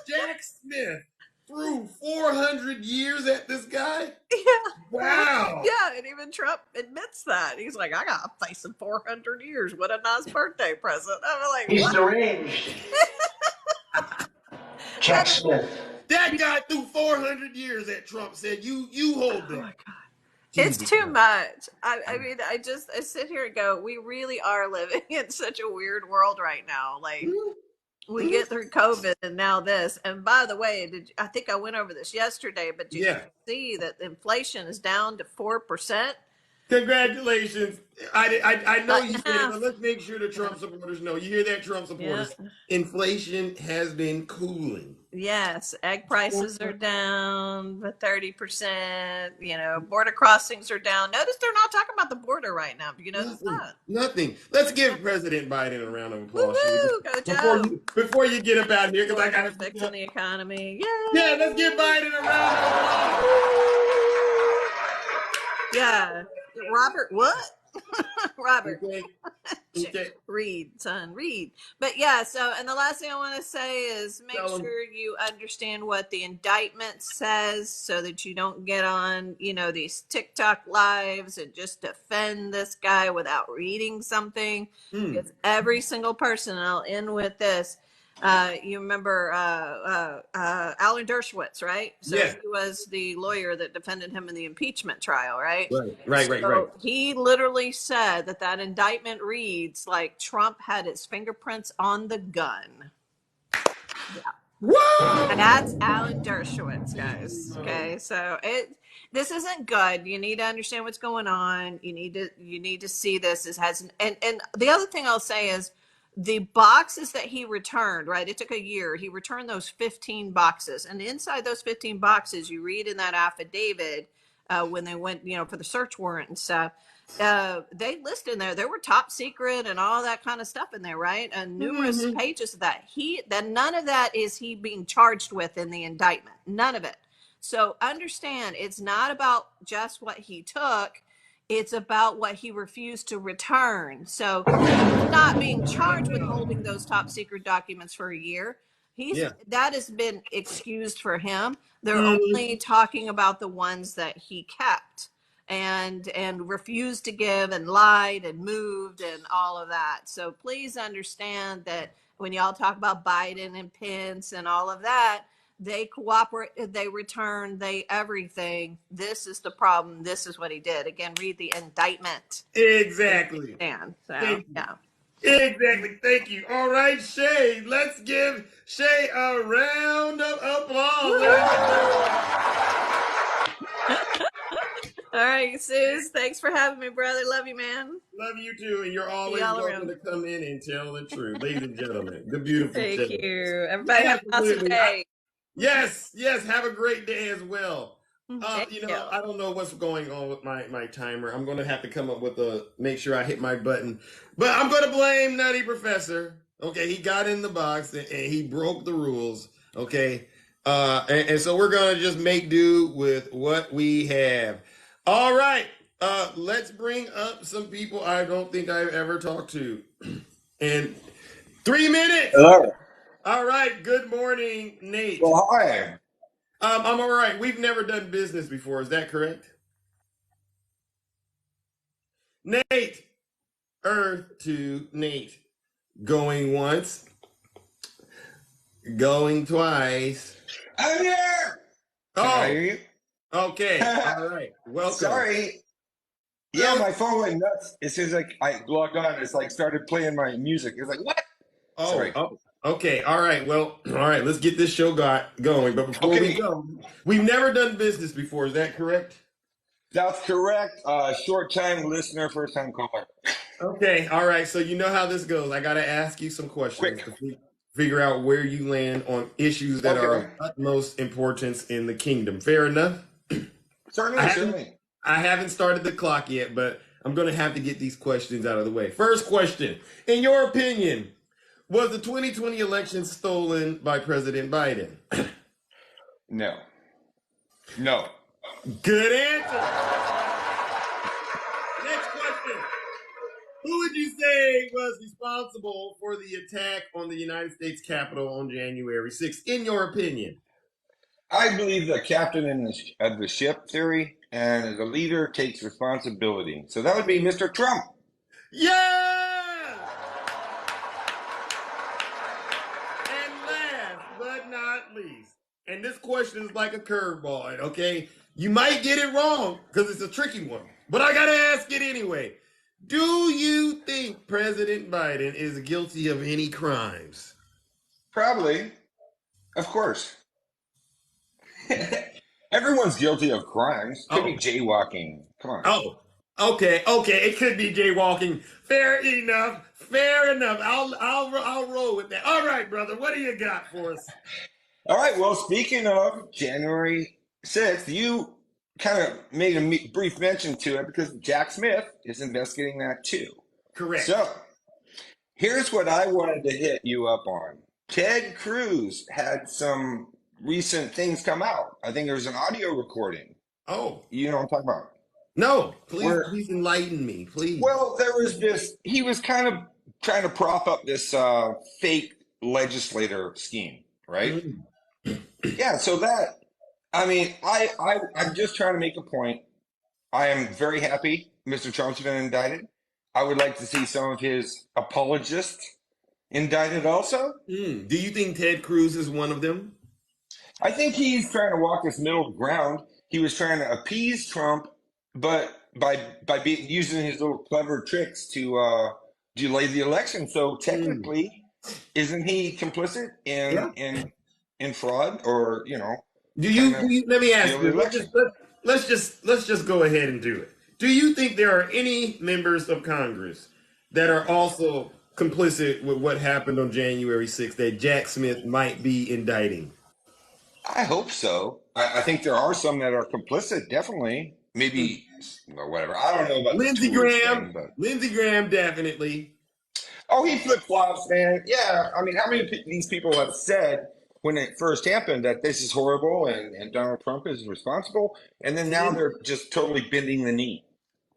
Speaker 2: Jack Smith threw 400 years at this guy?
Speaker 9: Yeah.
Speaker 2: Wow.
Speaker 9: Yeah, and he even Trump admits that. He's like, I got facing 400 years. What a nice birthday present. I'm like,
Speaker 4: He's
Speaker 9: what?
Speaker 4: deranged. Jack Smith.
Speaker 2: That guy through 400 years that Trump said, you hold
Speaker 9: Oh
Speaker 2: that.
Speaker 9: my God. It's
Speaker 2: Jesus
Speaker 9: too
Speaker 2: Christ.
Speaker 9: much. I mean, I sit here and go, we really are living in such a weird world right now. Like, we get through COVID and now this. And by the way, I think I went over this yesterday, but did you see that inflation is down to 4%?
Speaker 2: Congratulations. I know
Speaker 9: Cut
Speaker 2: you
Speaker 9: in
Speaker 2: said it,
Speaker 9: half.
Speaker 2: but let's make sure the Trump supporters know. You hear that, Trump
Speaker 9: Yeah.
Speaker 2: supporters? Inflation has been cooling.
Speaker 9: Yes, egg prices are down 30%. You know, border crossings are down. Notice they're not talking about the border right now. Do you notice that?
Speaker 2: Nothing. Let's give President Biden a round of applause.
Speaker 9: Woo-hoo! Go Joe!
Speaker 2: Before you get up out here, because I got to
Speaker 9: fixing the economy.
Speaker 2: Yeah, let's give Biden a round of applause.
Speaker 9: Yeah. Robert, what? Robert.
Speaker 2: Okay.
Speaker 9: Read, son, read. But yeah, so, and the last thing I want to say is make
Speaker 2: Tell 'em.
Speaker 9: sure you understand what the indictment says so that you don't get on, you know, these TikTok lives and just defend this guy without reading something. Because every single person, and I'll end with this, you remember Alan Dershowitz, right? So
Speaker 2: Yeah.
Speaker 9: he was the lawyer that defended him in the impeachment trial, right?
Speaker 2: Right.
Speaker 9: So he literally said that indictment reads like Trump had his fingerprints on the gun. Yeah.
Speaker 2: Whoa!
Speaker 9: And that's Alan Dershowitz, guys. Okay, so this isn't good. You need to understand what's going on. You need to see this as has and the other thing I'll say is the boxes that he returned, right? It took a year. He returned those 15 boxes. And inside those 15 boxes, you read in that affidavit when they went, you know, for the search warrant and stuff, they list in there were top secret and all that kind of stuff in there, right? And numerous pages of that. None of that is he being charged with in the indictment. None of it. So understand, it's not about just what he took. It's about what he refused to return. So he's not being charged with holding those top secret documents for a year. That has been excused for him. They're only talking about the ones that he kept and refused to give and lied and moved and all of that. So please understand that when y'all talk about Biden and Pence and all of that, they cooperate, they return, they everything. This is the problem. This is what he did. Again, read the indictment.
Speaker 2: Exactly.
Speaker 9: So, yeah.
Speaker 2: Exactly. Thank you. All right, Shay. Let's give Shay a round of applause.
Speaker 9: All right, Suze. Thanks for having me, brother. Love you, man.
Speaker 2: Love you too, and you're always welcome to come in and tell the truth, ladies and gentlemen. The beautiful
Speaker 9: Thank
Speaker 2: Shay.
Speaker 9: you. Everybody have an awesome day.
Speaker 2: Yes. Have a great day as well.
Speaker 9: Thank
Speaker 2: you know, I don't know what's going on with my timer. I'm going to have to come up with make sure I hit my button. But I'm going to blame Nutty Professor. Okay, he got in the box and he broke the rules. Okay, and so we're going to just make do with what we have. All right, let's bring up some people I don't think I've ever talked to. In 3 minutes.
Speaker 10: Hello.
Speaker 2: All right, good morning, Nate.
Speaker 10: Well, hi.
Speaker 2: I'm all right. We've never done business before. Is that correct? Nate. Earth to Nate. Going once. Going twice.
Speaker 10: I'm here. Can I hear you?
Speaker 2: Okay. All right. Welcome.
Speaker 10: Sorry. Yeah, my phone went nuts. As soon as I logged on, it's like started playing my music. It's like, what? Sorry.
Speaker 2: Okay. All right. Well, all right. Let's get this show going. But before we go, we've never done business before. Is that correct?
Speaker 10: That's correct. Short time listener, first time caller.
Speaker 2: Okay. All right. So you know how this goes. I got to ask you some questions to figure out where you land on issues that are of utmost importance in the kingdom. Fair enough?
Speaker 10: Certainly.
Speaker 2: I haven't started the clock yet, but I'm going to have to get these questions out of the way. First question. In your opinion, was the 2020 election stolen by President Biden?
Speaker 10: No.
Speaker 2: Good answer. Next question. Who would you say was responsible for the attack on the United States Capitol on January 6th, in your opinion?
Speaker 10: I believe the captain of the ship theory and the leader takes responsibility. So that would be Mr. Trump.
Speaker 2: Yes! And last but not least, and this question is like a curveball, okay? You might get it wrong because it's a tricky one, but I gotta ask it anyway. Do you think President Biden is guilty of any crimes?
Speaker 10: Probably. Of course. Everyone's guilty of crimes. Could be
Speaker 2: Oh,
Speaker 10: jaywalking. Come on.
Speaker 2: oh, okay. It could be jaywalking. Fair enough. Fair enough. I'll roll with that. All right, brother. What do you got for us?
Speaker 10: All right. Well, speaking of January 6th, you kind of made a brief mention to it because Jack Smith is investigating that too.
Speaker 2: Correct.
Speaker 10: So here's what I wanted to hit you up on. Ted Cruz had some recent things come out. I think there was an audio recording.
Speaker 2: Oh,
Speaker 10: You know what I'm talking about?
Speaker 2: no.
Speaker 10: Where,
Speaker 2: Please enlighten me, please.
Speaker 10: well, there was this, he was kind of trying to prop up this fake legislator scheme, right?
Speaker 2: Mm.
Speaker 10: Yeah, so that, I mean, I'm just trying to make a point. I am very happy Mr. Trump's been indicted. I would like to see some of his apologists indicted also.
Speaker 2: Do you think Ted Cruz is one of them?
Speaker 10: I think he's trying to walk this middle ground. He was trying to appease Trump, but using his little clever tricks to delay the election. So technically, isn't he complicit
Speaker 2: Yeah.
Speaker 10: in fraud or
Speaker 2: Do you let me ask
Speaker 10: steal the
Speaker 2: you?
Speaker 10: election?
Speaker 2: Let's just go ahead and do it. Do you think there are any members of Congress that are also complicit with what happened on January 6th that Jack Smith might be indicting?
Speaker 10: I hope so. I think there are some that are complicit, definitely. Maybe whatever. I don't know about the
Speaker 2: Lindsey
Speaker 10: tours
Speaker 2: Graham.
Speaker 10: thing, but
Speaker 2: Lindsey Graham, definitely.
Speaker 10: oh, he flip flops, man. Yeah, I mean, how many these people have said when it first happened that this is horrible and Donald Trump is responsible, and then now they're just totally bending the knee.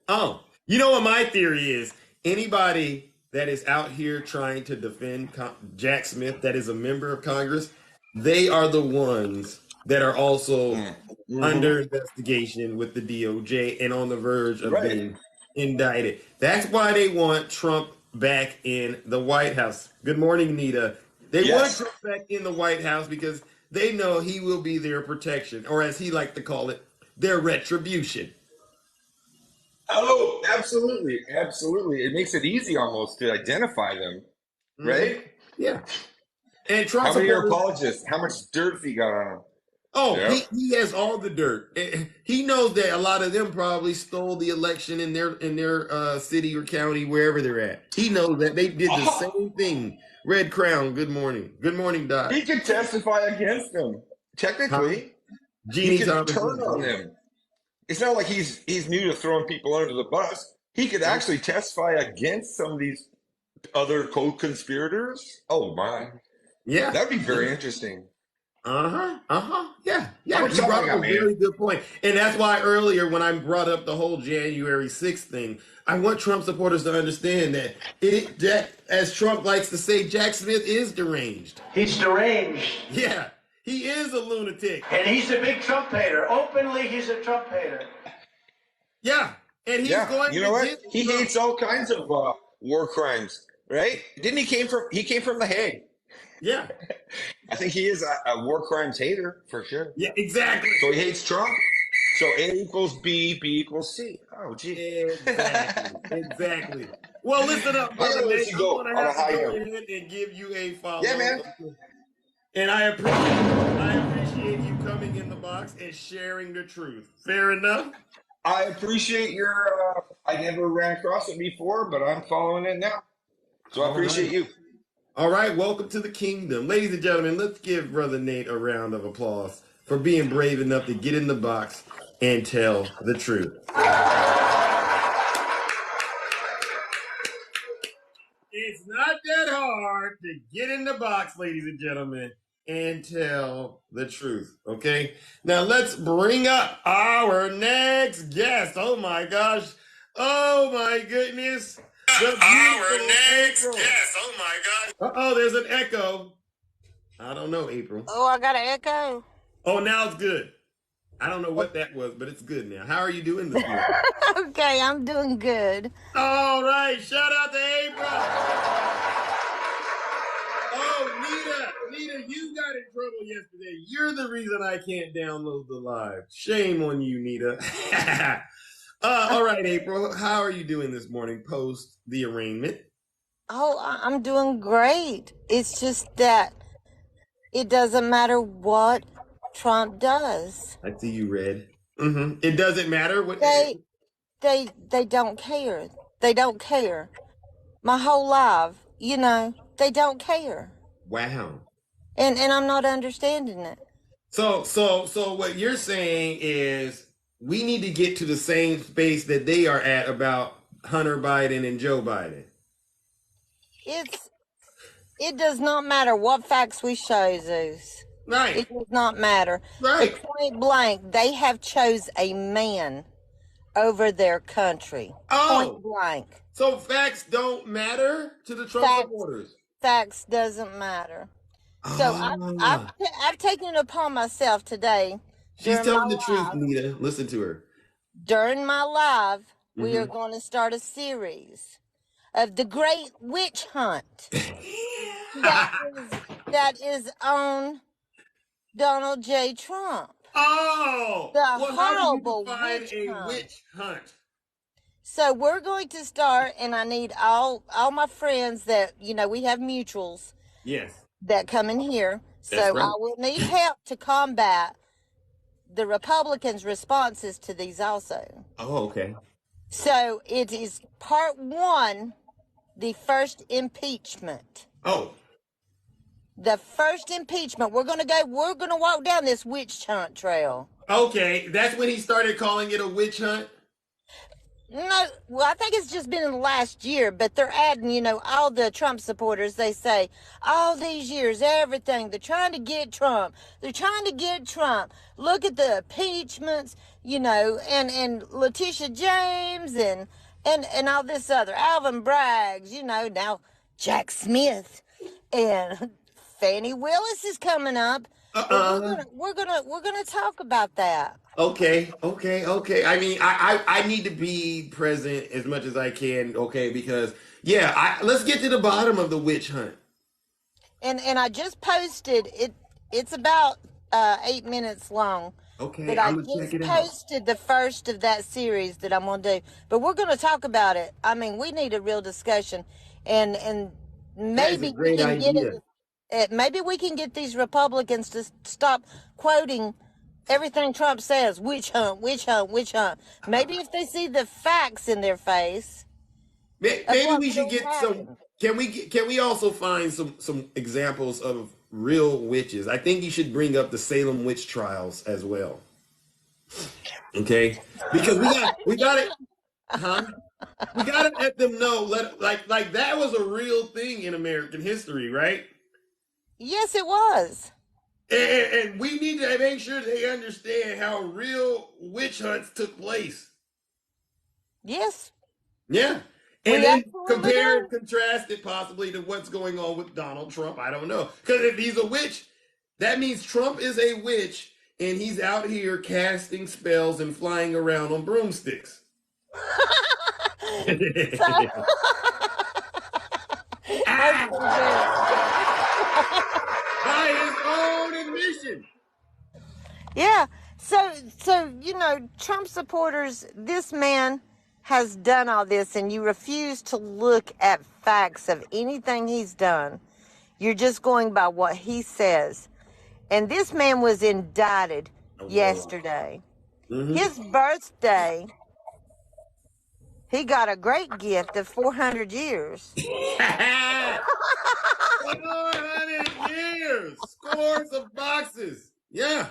Speaker 2: Oh, you know what my theory is? Anybody that is out here trying to defend Jack Smith, that is a member of Congress, they are the ones that are also under investigation with the DOJ and on the verge of
Speaker 10: Right.
Speaker 2: being indicted. That's why they want Trump back in the White House. Good morning, Nita. They want
Speaker 10: Yes.
Speaker 2: Trump back in the White House because they know he will be their protection, or as he liked to call it, their retribution.
Speaker 10: Oh, absolutely, absolutely. It makes it easy almost to identify them, right?
Speaker 2: Yeah. And Trump
Speaker 10: How many are
Speaker 2: supporters,
Speaker 10: apologists? How much dirt he got on him?
Speaker 2: oh,
Speaker 10: Yep.
Speaker 2: he has all the dirt. He knows that a lot of them probably stole the election in their city or county, wherever they're at. He knows that they did the same thing. Red Crown, good morning. Good morning, Doc.
Speaker 10: He could testify against them. Technically, he
Speaker 2: Jeannie
Speaker 10: could
Speaker 2: Thomas.
Speaker 10: turn on them. It's not like he's new to throwing people under the bus. He could actually testify against some of these other co-conspirators. Oh my,
Speaker 2: Yeah.
Speaker 10: that'd be very interesting.
Speaker 2: Yeah.
Speaker 10: How
Speaker 2: Yeah.
Speaker 10: much
Speaker 2: You
Speaker 10: time I
Speaker 2: brought
Speaker 10: got,
Speaker 2: up a
Speaker 10: man?
Speaker 2: very good point. And that's why earlier when I brought up the whole January 6th thing, I want Trump supporters to understand that Jack, as Trump likes to say, Jack Smith is deranged.
Speaker 4: He's deranged.
Speaker 2: Yeah. He is a lunatic.
Speaker 4: And he's a big Trump hater. Openly, he's a Trump hater.
Speaker 2: Yeah. And he's
Speaker 10: Yeah,
Speaker 2: going
Speaker 10: you know what?
Speaker 2: against
Speaker 10: He
Speaker 2: Trump.
Speaker 10: hates all kinds of war crimes, right? Didn't he came from The Hague?
Speaker 2: Yeah.
Speaker 10: I think he is a war crimes hater for sure.
Speaker 2: Yeah, exactly.
Speaker 10: So he hates Trump. So A equals B, B equals C. Oh, gee.
Speaker 2: Exactly. Well, listen up,
Speaker 10: I'm
Speaker 2: brother
Speaker 10: gonna let
Speaker 2: Nate.
Speaker 10: you
Speaker 2: I'm
Speaker 10: go
Speaker 2: going
Speaker 10: on
Speaker 2: to
Speaker 10: a
Speaker 2: have
Speaker 10: high
Speaker 2: to go
Speaker 10: note.
Speaker 2: ahead and give you a follow.
Speaker 10: Yeah, man.
Speaker 2: And I appreciate you coming in the box and sharing the truth. Fair enough?
Speaker 10: I appreciate your. I never ran across it before, but I'm following it now. So I appreciate you.
Speaker 2: All right, welcome to the kingdom. Ladies and gentlemen, let's give Brother Nate a round of applause for being brave enough to get in the box and tell the truth. It's not that hard to get in the box, ladies and gentlemen, and tell the truth, okay? Now let's bring up our next guest. Oh my gosh. Oh my goodness. Our next guest. Oh my gosh. Uh-oh, there's an echo. I don't know, April.
Speaker 11: Oh, I got an echo.
Speaker 2: Oh, now it's good. I don't know what that was, but it's good now. How are you doing this morning?
Speaker 11: Okay, I'm doing good.
Speaker 2: All right, shout out to April. Oh, Nita, you got in trouble yesterday. You're the reason I can't download the live. Shame on you, Nita. All right, April, how are you doing this morning post the arraignment?
Speaker 11: Oh, I'm doing great. It's just that it doesn't matter what Trump does.
Speaker 2: I see you read. It doesn't matter what.
Speaker 11: They don't care. They don't care. My whole life, they don't care.
Speaker 2: Wow.
Speaker 11: And I'm not understanding it.
Speaker 2: So what you're saying is we need to get to the same space that they are at about Hunter Biden and Joe Biden.
Speaker 11: It does not matter what facts we show, Zeus.
Speaker 2: Right.
Speaker 11: It does not matter.
Speaker 2: Right.
Speaker 11: But point blank, they have chose a man over their country.
Speaker 2: Oh.
Speaker 11: Point blank.
Speaker 2: So facts don't matter to the Trump supporters.
Speaker 11: Facts doesn't matter. So I've taken it upon myself today.
Speaker 2: She's telling the truth, Nita. Listen to her.
Speaker 11: During my live, we are going to start a series of the Great Witch Hunt that is on Donald J. Trump.
Speaker 2: Oh,
Speaker 11: the
Speaker 2: well,
Speaker 11: horrible
Speaker 2: how do you define a witch hunt?
Speaker 11: So we're going to start, and I need all my friends that we have mutuals.
Speaker 2: Yes.
Speaker 11: That come in here.
Speaker 2: That's
Speaker 11: so
Speaker 2: right.
Speaker 11: I will need help to combat the Republicans' responses to these also.
Speaker 2: Oh, okay.
Speaker 11: So it is part 1, the first impeachment.
Speaker 2: Oh.
Speaker 11: The first impeachment. We're gonna walk down this witch hunt trail.
Speaker 2: Okay, that's when he started calling it a witch hunt?
Speaker 11: No, well, I think it's just been in the last year, but they're adding, all the Trump supporters, they say, all these years, everything, they're trying to get Trump. They're trying to get Trump. Look at the impeachments, and Letitia James and all this other, Alvin Braggs, now Jack Smith and Fannie Willis is coming up. We're gonna talk about that.
Speaker 2: Okay. I mean, I need to be present as much as I can, okay, because let's get to the bottom of the witch hunt.
Speaker 11: And I just posted it. It's about 8 minutes long.
Speaker 2: Okay,
Speaker 11: but I
Speaker 2: I'm gonna
Speaker 11: just
Speaker 2: check it out.
Speaker 11: posted the first of that series that I'm gonna do. But we're gonna talk about it. I mean, we need a real discussion, and maybe we can get it. Maybe we can get these Republicans to stop quoting everything Trump says. Witch hunt, witch hunt, witch hunt. Maybe if they see the facts in their face.
Speaker 2: Maybe we should get some. Can we also find some examples of real witches? I think you should bring up the Salem witch trials as well. Okay, because we got it. Huh? We got to let them know. Like that was a real thing in American history, right?
Speaker 11: Yes, it was.
Speaker 2: And we need to make sure they understand how real witch hunts took place.
Speaker 11: Yes.
Speaker 2: Yeah. And then compare and contrast it possibly to what's going on with Donald Trump. I don't know. Because if he's a witch, that means Trump is a witch and he's out here casting spells and flying around on broomsticks. By his own admission.
Speaker 11: Yeah. So Trump supporters, this man has done all this, and you refuse to look at facts of anything he's done. You're just going by what he says. And this man was indicted yesterday. Mm-hmm. His birthday, he got a great gift of 400 years.
Speaker 2: 400 years! Scores of boxes. Yeah.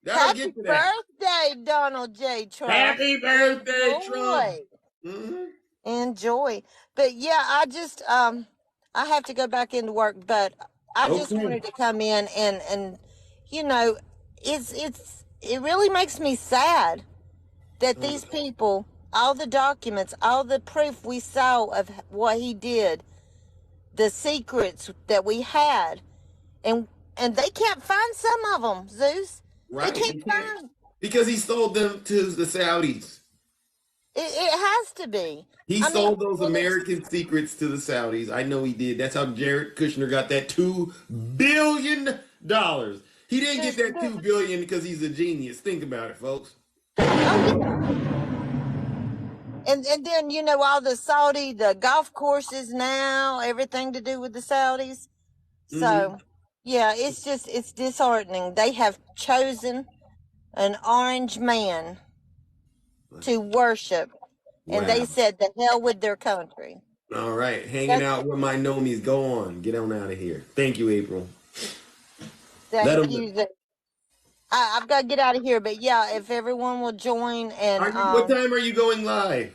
Speaker 11: Happy birthday, Donald J. Trump.
Speaker 2: Happy birthday, Trump. Mm-hmm.
Speaker 11: Enjoy. But yeah, I just I have to go back into work, but I just wanted to come in and it really makes me sad that these people, all the documents, all the proof we saw of what he did, the secrets that we had, and they can't find some of them, Zeus. They
Speaker 2: Right.
Speaker 11: can't
Speaker 2: They can't
Speaker 11: find.
Speaker 2: because he sold them to the Saudis.
Speaker 11: It has to be.
Speaker 2: He
Speaker 11: I mean,
Speaker 2: sold those
Speaker 11: and it's
Speaker 2: American secrets to the Saudis. I know he did. That's how Jared Kushner got that $2 billion. He didn't get that
Speaker 11: there.
Speaker 2: $2 billion because he's a genius. Think about it, folks.
Speaker 11: Oh yeah. And then all the golf courses now, everything to do with the Saudis.
Speaker 2: Hmm.
Speaker 11: So yeah, it's disheartening. They have chosen an orange man to worship, and they
Speaker 2: Wow.
Speaker 11: said the hell with their country.
Speaker 2: All right. Hanging
Speaker 11: That's
Speaker 2: out with my nomies. Go on. Get on out of here. Thank you, April. Let
Speaker 11: thank
Speaker 2: them.
Speaker 11: you. I've got to get out of here, but yeah, if everyone will join, and
Speaker 2: What time are you going live?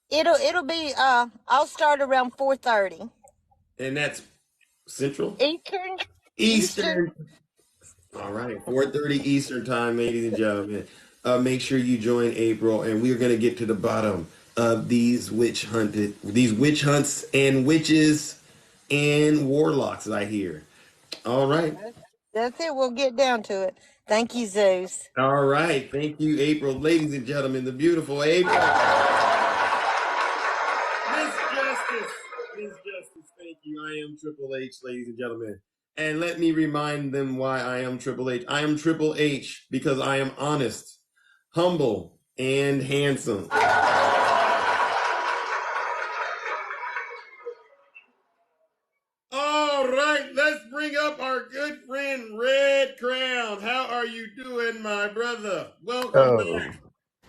Speaker 11: it'll be I'll start around 4:30
Speaker 2: And that's Central?
Speaker 11: Eastern. Eastern.
Speaker 2: Eastern. All right, 4:30 Eastern time, ladies and gentlemen. Make sure you join April, and we are going to get to the bottom of these witch hunts and witches and warlocks. I hear. All right,
Speaker 11: That's it. We'll get down to it. Thank you, Zeus.
Speaker 2: all right. Thank you, April, ladies and gentlemen. The beautiful April. Miss Justice, Miss Justice. Thank you. I am Triple H, ladies and gentlemen. And let me remind them why I am Triple H. I am Triple H because I am honest, humble, and handsome. All right, let's bring up our good friend Red Crown. How are you doing, my brother? Welcome
Speaker 12: Oh,
Speaker 2: back.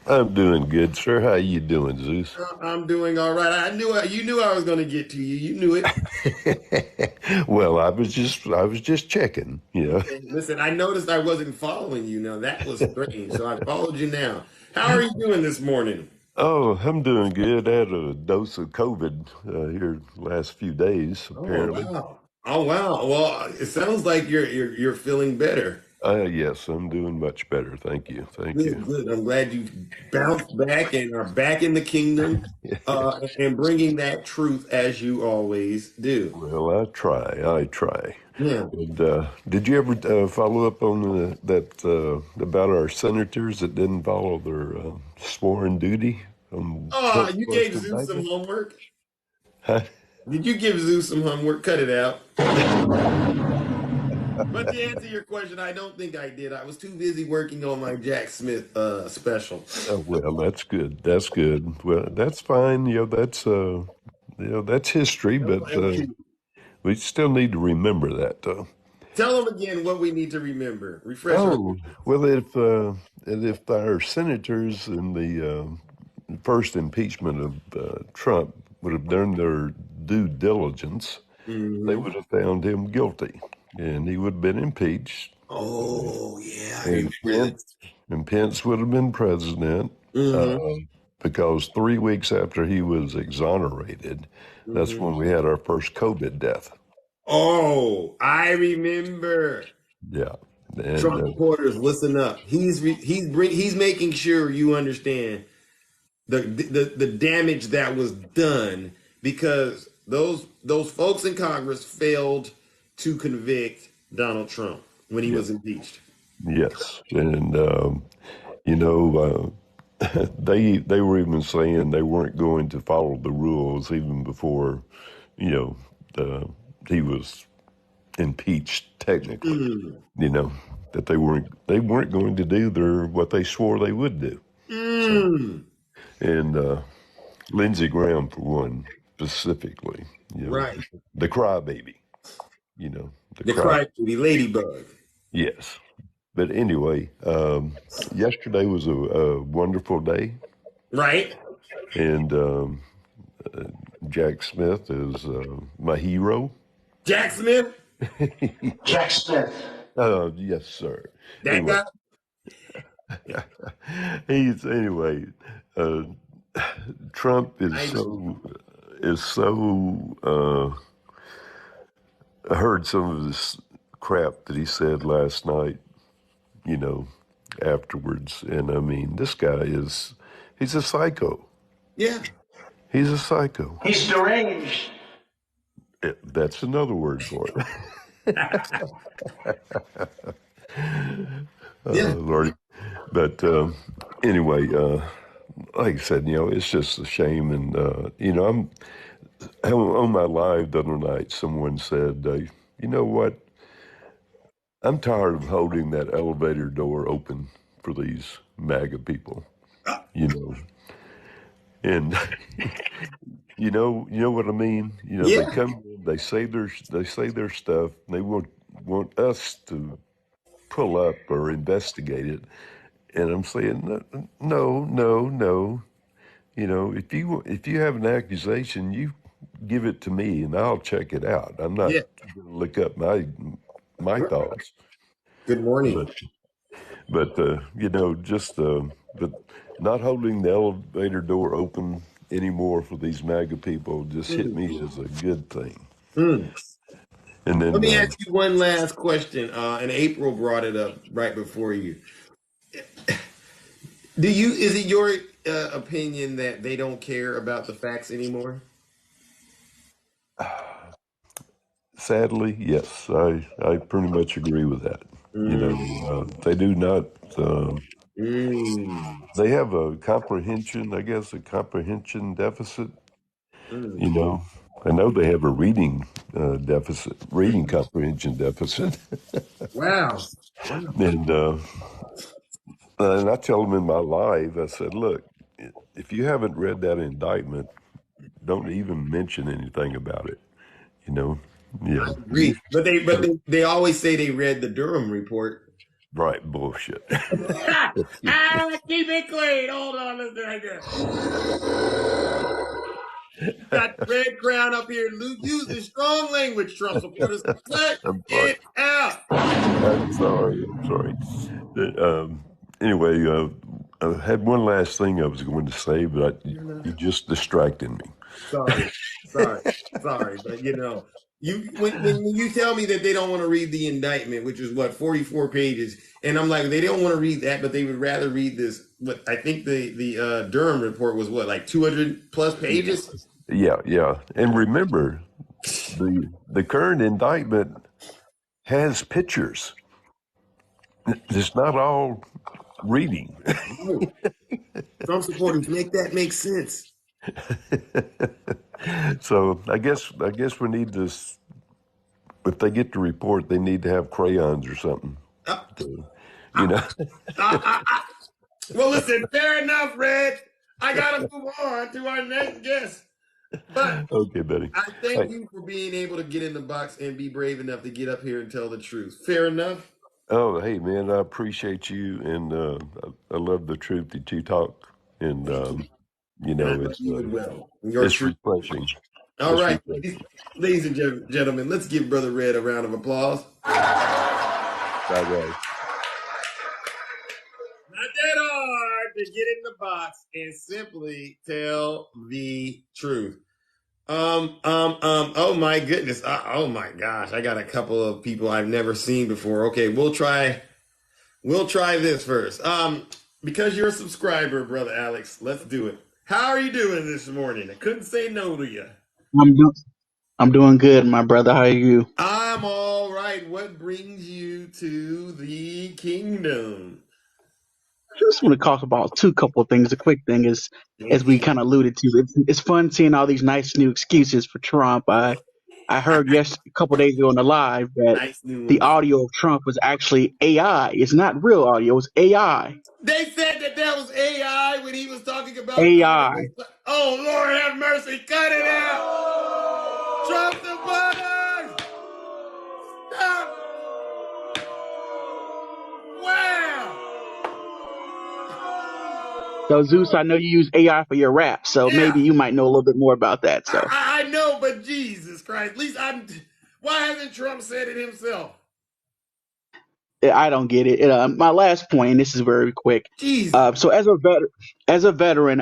Speaker 12: I'm doing good, sir. How you doing, Zeus?
Speaker 2: I'm doing all right. You knew I was going to get to you. You knew it.
Speaker 12: Well, I was just checking,
Speaker 2: Okay, listen, I noticed I wasn't following you. Now that was strange. So I followed you now. How are you doing this morning?
Speaker 12: Oh, I'm doing good. I had a dose of COVID here last few days,
Speaker 2: Oh
Speaker 12: apparently.
Speaker 2: wow. Oh wow. Well, it sounds like you're feeling better.
Speaker 12: Yes, I'm doing much better. Thank you. Thank you.
Speaker 2: Good, good. I'm glad you bounced back and are back in the kingdom, and bringing that truth as you always do.
Speaker 12: Well, I try.
Speaker 2: Yeah.
Speaker 12: And did you ever follow up on that about our senators that didn't follow their sworn duty on
Speaker 2: You gave
Speaker 12: Trump-busting
Speaker 2: Zeus some
Speaker 12: indictment?
Speaker 2: homework.
Speaker 12: Huh?
Speaker 2: Did you give Zeus some homework? Cut it out. But to answer your question, I don't think I did. I was too busy working on my Jack Smith special.
Speaker 12: Oh, well, that's good. That's good. Well, that's fine. That's history, but
Speaker 2: Okay.
Speaker 12: we still need to remember that, though.
Speaker 2: Tell them again what we need to remember. Refresh our.
Speaker 12: Oh, well, if our senators in the first impeachment of Trump would have done their due diligence, they
Speaker 2: Mhm.
Speaker 12: would have found him guilty, and he would have been impeached,
Speaker 2: Oh yeah, I
Speaker 12: and
Speaker 2: remember
Speaker 12: Pence, and Pence would have been president.
Speaker 2: this.
Speaker 12: Uh, because 3 weeks after he was exonerated, that's
Speaker 2: Hmm.
Speaker 12: when we had our first COVID death.
Speaker 2: Oh, I remember.
Speaker 12: Yeah, and
Speaker 2: Trump supporters, listen up. He's making sure you understand the damage that was done because those folks in Congress failed to convict Donald Trump when he
Speaker 12: yeah,
Speaker 2: was impeached.
Speaker 12: yes, and you know, they were even saying they weren't going to follow the rules even before, you know, he was impeached technically.
Speaker 2: Mm.
Speaker 12: You know that they weren't going to do what they swore they would do. So,
Speaker 2: Mm.
Speaker 12: and Lindsey Graham, for one, specifically,
Speaker 2: Right.
Speaker 12: the crybaby, the
Speaker 2: The
Speaker 12: cry.
Speaker 2: crybaby ladybug.
Speaker 12: Yes. But anyway, yesterday was a wonderful day,
Speaker 2: Right?
Speaker 12: and Jack Smith is my hero.
Speaker 2: Jack Smith?
Speaker 4: Jack Smith.
Speaker 12: Yes, sir.
Speaker 2: That
Speaker 12: Anyway,
Speaker 2: guy?
Speaker 12: anyway. Uh, Trump is
Speaker 2: I
Speaker 12: so. I heard some of this crap that he said last night. Afterwards, and I mean, this guy he's a psycho.
Speaker 2: yeah.
Speaker 12: He's a psycho.
Speaker 4: He's deranged.
Speaker 12: That's another word for it.
Speaker 2: Yeah.
Speaker 12: Lordy. But anyway, like I said, it's just a shame. And, on my live the other night, someone said, you know what? I'm tired of holding that elevator door open for these MAGA people, you know. And you know what I mean? They
Speaker 2: Yeah.
Speaker 12: come in, they say their stuff, and they want us to pull up or investigate it. And I'm saying, no, no, no. If you have an accusation, you give it to me and I'll check it out. I'm not
Speaker 2: Yeah.
Speaker 12: going to look up my thoughts,
Speaker 2: Good morning.
Speaker 12: but not holding the elevator door open anymore for these MAGA people just hit
Speaker 2: Mm.
Speaker 12: me as a good thing.
Speaker 2: Mm.
Speaker 12: And
Speaker 2: Let
Speaker 12: then,
Speaker 2: me ask you one last question. And April brought it up right before you. Is it your opinion that they don't care about the facts anymore?
Speaker 12: sadly, yes, I pretty much agree with that.
Speaker 2: Mm.
Speaker 12: They do not.
Speaker 2: Mm.
Speaker 12: They have a comprehension, I guess, a comprehension deficit.
Speaker 2: Mm.
Speaker 12: You know, I know they have a reading comprehension deficit,
Speaker 2: Wow. Wow.
Speaker 12: and and I tell them in my live, I said, look, if you haven't read that indictment, don't even mention anything about it. You know,
Speaker 2: I
Speaker 12: yeah, you
Speaker 2: agree. But they always say they read the Durham report.
Speaker 12: right bullshit.
Speaker 2: Keep it clean. Hold on, listen right there. Got Red Crown up here using strong language, Trump supporters. Cut
Speaker 12: I'm sorry.
Speaker 2: it out.
Speaker 12: I'm sorry. I'm sorry. Anyway, I had one last thing I was going to say, but you just distracted me.
Speaker 2: Sorry, sorry, sorry. But when you tell me that they don't want to read the indictment, which is what 44 pages, and I'm like, they don't want to read that, but they would rather read this. What I think the Durham report was what, like 200 plus pages.
Speaker 12: Yeah, yeah. And remember, the current indictment has pictures. It's not all reading.
Speaker 2: No. Trump supporters, make that make sense.
Speaker 12: So I guess we need this. If they get the report, they need to have crayons or something.
Speaker 2: Uh,
Speaker 12: To, you
Speaker 2: uh,
Speaker 12: know.
Speaker 2: well, listen, fair enough, Red. I gotta move on to our next guest. But
Speaker 12: Okay, buddy.
Speaker 2: I thank
Speaker 12: Hey,
Speaker 2: you for being able to get in the box and be brave enough to get up here and tell the truth. Fair enough?
Speaker 12: oh, hey, man, I appreciate you, and I love the truth that you talk, and
Speaker 2: Thank you.
Speaker 12: you
Speaker 2: And I
Speaker 12: know,
Speaker 2: know
Speaker 12: it's
Speaker 2: you
Speaker 12: uh,
Speaker 2: would well. Your
Speaker 12: it's
Speaker 2: truth.
Speaker 12: refreshing.
Speaker 2: All
Speaker 12: It's
Speaker 2: right,
Speaker 12: refreshing.
Speaker 2: ladies and gentlemen, let's give Brother Red a round of applause.
Speaker 12: Bye, guys.
Speaker 2: Not that hard to get in the box and simply tell the truth. Oh my goodness. Oh my gosh. I got a couple of people I've never seen before. Okay, we'll try this first. Because you're a subscriber, Brother Alex, let's do it. How are you doing this morning? I couldn't say no to you.
Speaker 13: I'm do- I'm doing good, my brother. How are you?
Speaker 2: I'm all right. What brings you to the kingdom?
Speaker 13: I just want to talk about couple of things. The quick thing is, as we
Speaker 2: Okay.
Speaker 13: kind of alluded to, it's fun seeing all these nice new excuses for Trump. I heard a couple of days ago on the live that
Speaker 2: Nice new
Speaker 13: the
Speaker 2: ones.
Speaker 13: audio of Trump was actually AI. It's not real audio. It's AI.
Speaker 2: They said that was AI when he was talking about
Speaker 13: AI.
Speaker 2: Oh, Lord have mercy. Cut it out. Trump supporters. Stop. Wow.
Speaker 13: So Zeus, I know you use AI for your rap, so maybe
Speaker 2: Yeah.
Speaker 13: you might know a little bit more about that. So
Speaker 2: I know, but Jesus Christ. At least why hasn't Trump said it himself?
Speaker 13: I don't get it. My last point, and this is very quick.
Speaker 2: Jesus.
Speaker 13: So as a veteran,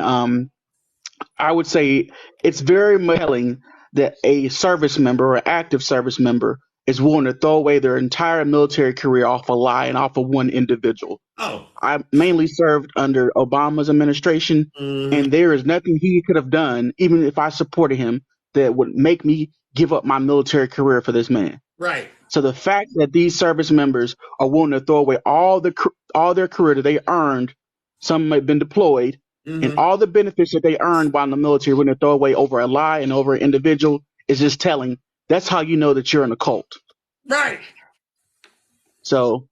Speaker 13: I would say it's very telling that a service member or active service member is willing to throw away their entire military career off a lie and off of one individual.
Speaker 2: Oh.
Speaker 13: I mainly served under Obama's administration,
Speaker 2: Mhm.
Speaker 13: and there is nothing he could have done, even if I supported him, that would make me give up my military career for this man.
Speaker 2: Right.
Speaker 13: So the fact that these service members are willing to throw away all their career that they earned, some have been deployed, and
Speaker 2: Mm-hmm.
Speaker 13: all the benefits that they earned while in the military, when they throw away over a lie and over an individual, is just telling. That's how you know that you're in a cult.
Speaker 2: Right.
Speaker 13: So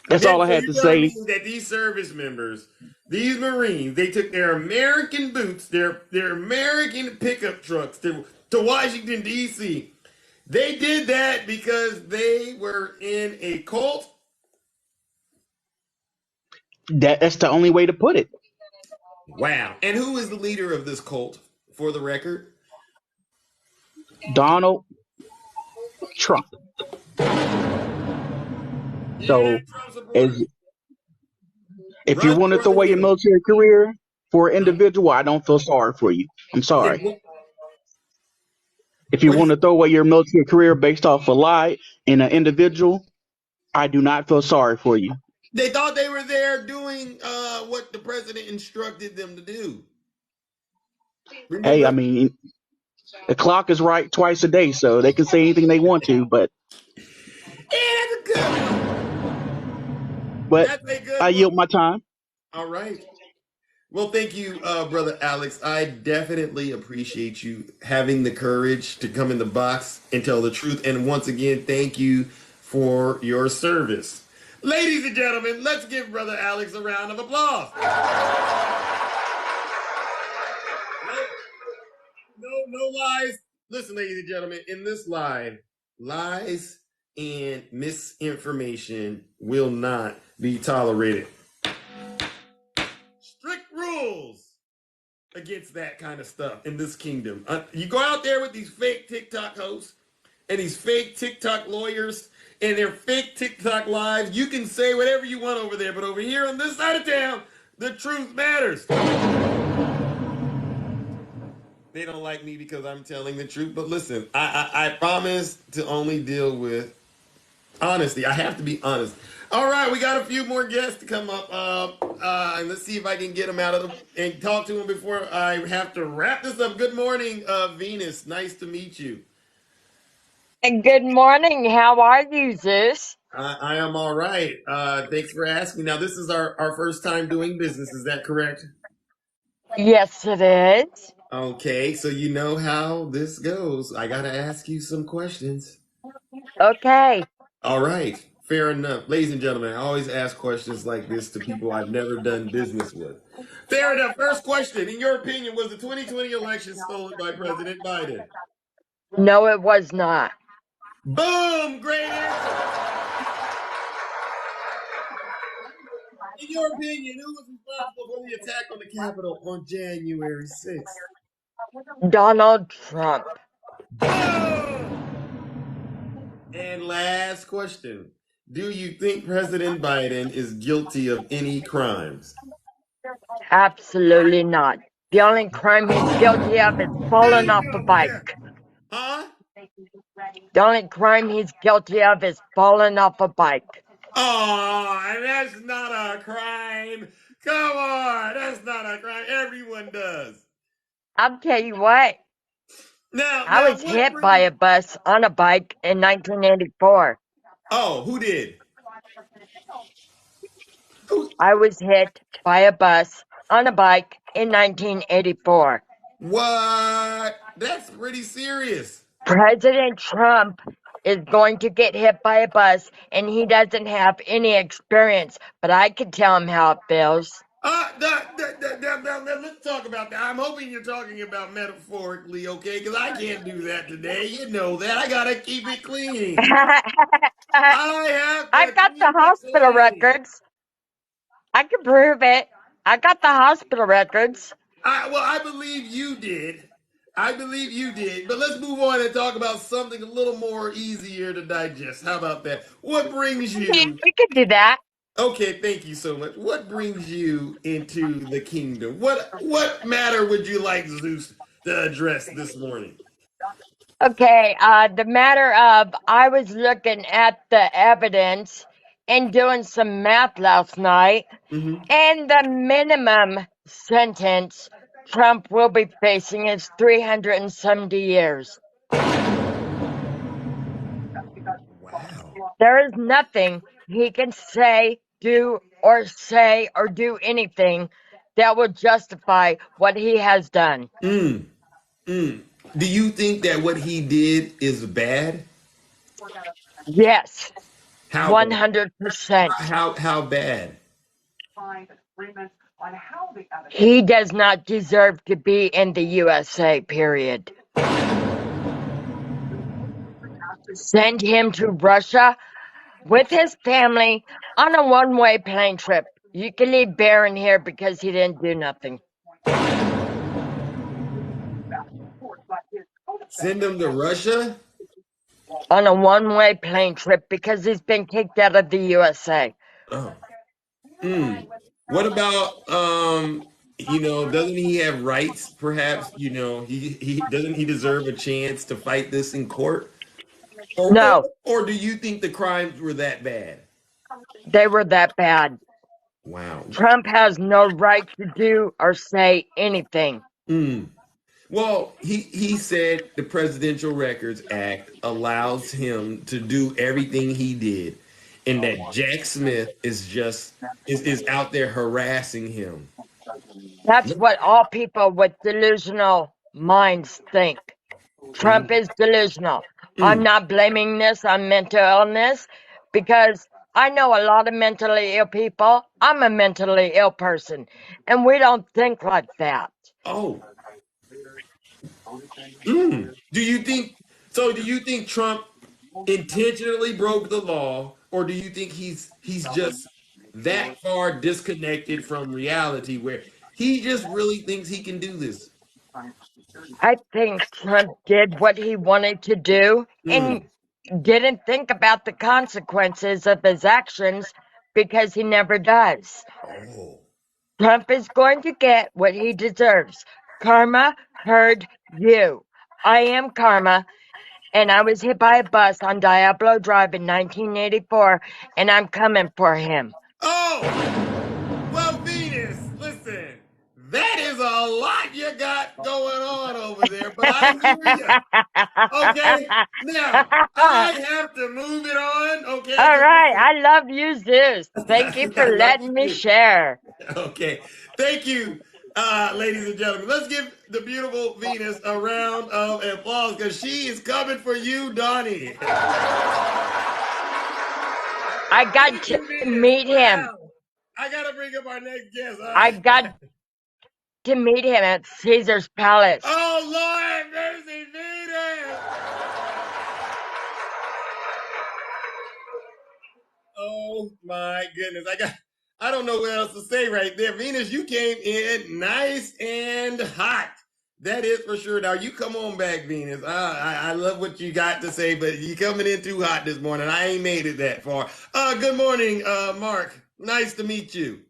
Speaker 13: that's
Speaker 2: Okay,
Speaker 13: all I
Speaker 2: so
Speaker 13: had
Speaker 2: you're
Speaker 13: to
Speaker 2: telling me
Speaker 13: say.
Speaker 2: that these service members, these Marines, they took their American boots, their American pickup trucks to Washington, D.C. They did that because they were in a cult.
Speaker 13: That's the only way to put it.
Speaker 2: Wow. And who is the leader of this cult, for the record?
Speaker 13: Donald Trump.
Speaker 2: You're not
Speaker 13: So
Speaker 2: a Trump
Speaker 13: as
Speaker 2: supporter.
Speaker 13: if you
Speaker 2: Run
Speaker 13: want to
Speaker 2: for
Speaker 13: throw
Speaker 2: the
Speaker 13: away your
Speaker 2: hills.
Speaker 13: military career for an individual, I don't feel sorry for you. I'm sorry.
Speaker 2: They,
Speaker 13: If you
Speaker 2: what
Speaker 13: want
Speaker 2: is,
Speaker 13: to throw away your military career based off a lie in an individual, I do not feel sorry for you.
Speaker 2: they thought they were there doing what the president instructed them to do.
Speaker 13: Hey, I
Speaker 2: Remember?
Speaker 13: mean, the clock is right twice a day, so they can say anything they want to,
Speaker 2: Yeah, that's a good one.
Speaker 13: but
Speaker 2: That's a
Speaker 13: I
Speaker 2: good one.
Speaker 13: yield my time.
Speaker 2: All right. Well, thank you, Brother Alex. I definitely appreciate you having the courage to come in the box and tell the truth. And once again, thank you for your service. Ladies and gentlemen, let's give Brother Alex a round of applause. No lies. Listen, ladies and gentlemen, in this line, lies and misinformation will not be tolerated. Strict rules against that kind of stuff in this kingdom. You go out there with these fake TikTok hosts and these fake TikTok lawyers and their fake TikTok lives. You can say whatever you want over there, but over here on this side of town, the truth matters. They don't like me because I'm telling the truth, but listen, I promise to only deal with honesty. I have to be honest. All right, we got a few more guests to come up, and let's see if I can get them out of the and talk to them before I have to wrap this up. Good morning, Venus. Nice to meet you.
Speaker 14: And good morning. How are you, Zeus?
Speaker 2: I am all right. Thanks for asking. Now, this is our first time doing business. Is that correct?
Speaker 14: Yes, it is.
Speaker 2: Okay, so you know how this goes. I got to ask you some questions.
Speaker 14: Okay.
Speaker 2: All right, fair enough. Ladies and gentlemen, I always ask questions like this to people I've never done business with. Fair enough. First question. In your opinion, was the 2020 election stolen by President Biden?
Speaker 14: No, it was not.
Speaker 2: Boom! Great answer. In your opinion, who was responsible for the attack on the Capitol on January 6th?
Speaker 14: Donald Trump.
Speaker 2: Boom! And last question. Do you think President Biden is guilty of any crimes?
Speaker 14: Absolutely not. The only crime he's guilty of is falling off a
Speaker 2: Bingo! Yeah.
Speaker 14: bike.
Speaker 2: Huh?
Speaker 14: The only crime he's guilty of is falling off a bike.
Speaker 2: Oh, that's not a crime. Come on, that's not a crime. Everyone does.
Speaker 14: I'll tell you what, I
Speaker 2: Now,
Speaker 14: was
Speaker 2: what
Speaker 14: hit by
Speaker 2: brings?
Speaker 14: a bus on a bike in 1984.
Speaker 2: Oh, who did? Who?
Speaker 14: I was hit by a bus on a bike in 1984.
Speaker 2: What? That's pretty serious.
Speaker 14: President Trump is going to get hit by a bus and he doesn't have any experience, but I can tell him how it feels.
Speaker 2: Let's talk about that. I'm hoping you're talking about metaphorically, okay? Because I can't do that today. You know that. I gotta keep it clean.
Speaker 14: I
Speaker 2: I have to
Speaker 14: got the
Speaker 2: keep it
Speaker 14: hospital
Speaker 2: clean.
Speaker 14: records. I can prove it. I got the hospital records.
Speaker 2: I believe you did. I believe you did. But let's move on and talk about something a little more easier to digest. How about that? What brings you?
Speaker 14: We can do that.
Speaker 2: Okay, thank you so much. What brings you into the kingdom? What matter would you like Zeus to address this morning?
Speaker 14: Okay, the matter of I was looking at the evidence and doing some math last night,
Speaker 2: Mm-hmm.
Speaker 14: and the minimum sentence Trump will be facing is 370 years. There is nothing he can say or do anything that will justify what he has done.
Speaker 2: Mm, mm. Do you think that what he did is bad?
Speaker 14: Yes,
Speaker 2: How bad?
Speaker 14: 100%.
Speaker 2: How bad?
Speaker 14: He does not deserve to be in the USA, period. Send him to Russia with his family on a one-way plane trip. You can leave Barron here because he didn't do nothing.
Speaker 2: Send him to Russia?
Speaker 14: On a one-way plane trip because he's been kicked out of the USA.
Speaker 2: Oh. Mm. What about doesn't he have rights perhaps? He doesn't he deserve a chance to fight this in court? Or or,
Speaker 14: No,
Speaker 2: or do you think the crimes were that bad?
Speaker 14: they were that bad.
Speaker 2: Wow.
Speaker 14: Trump has no right to do or say anything.
Speaker 2: Mm. Well, he said the Presidential Records Act allows him to do everything he did, and that Jack Smith is out there harassing him.
Speaker 14: That's what all people with delusional minds think. Trump
Speaker 2: Mm,
Speaker 14: is delusional. I'm
Speaker 2: mm.
Speaker 14: not blaming this on mental illness because I know a lot of mentally ill people. I'm a mentally ill person, and we don't think like that.
Speaker 2: Oh, mm. Do you think Trump intentionally broke the law, or do you think he's just that far disconnected from reality where he just really thinks he can do this?
Speaker 14: I think Trump did what he wanted to do and
Speaker 2: Mm.
Speaker 14: didn't think about the consequences of his actions because he never does.
Speaker 2: Oh.
Speaker 14: Trump is going to get what he deserves. Karma heard you. I am Karma, and I was hit by a bus on Diablo Drive in 1984, and I'm coming for him.
Speaker 2: Oh, well, Venus, listen, that is a lot you got going on over there, but I hear you. Okay, now I have to move it on. Okay,
Speaker 14: All
Speaker 2: because
Speaker 14: right,
Speaker 2: listen,
Speaker 14: I love you, Zeus. Thank you for
Speaker 2: I love
Speaker 14: letting
Speaker 2: you
Speaker 14: me
Speaker 2: too.
Speaker 14: share.
Speaker 2: Okay, thank you, ladies and gentlemen. Let's give the beautiful Venus a round of applause because she is coming for you, Donnie.
Speaker 14: I got
Speaker 2: Thank
Speaker 14: to
Speaker 2: you, Venus.
Speaker 14: meet him.
Speaker 2: Wow. I gotta bring up our next guest.
Speaker 14: I got to meet him at Caesar's Palace.
Speaker 2: Oh Lord, mercy, Venus. Oh my goodness. I don't know what else to say right there. Venus, you came in nice and hot. That is for sure. Now you come on back, Venus. I love what you got to say, but you coming in too hot this morning. I ain't made it that far. Good morning, Mark. Nice to meet you.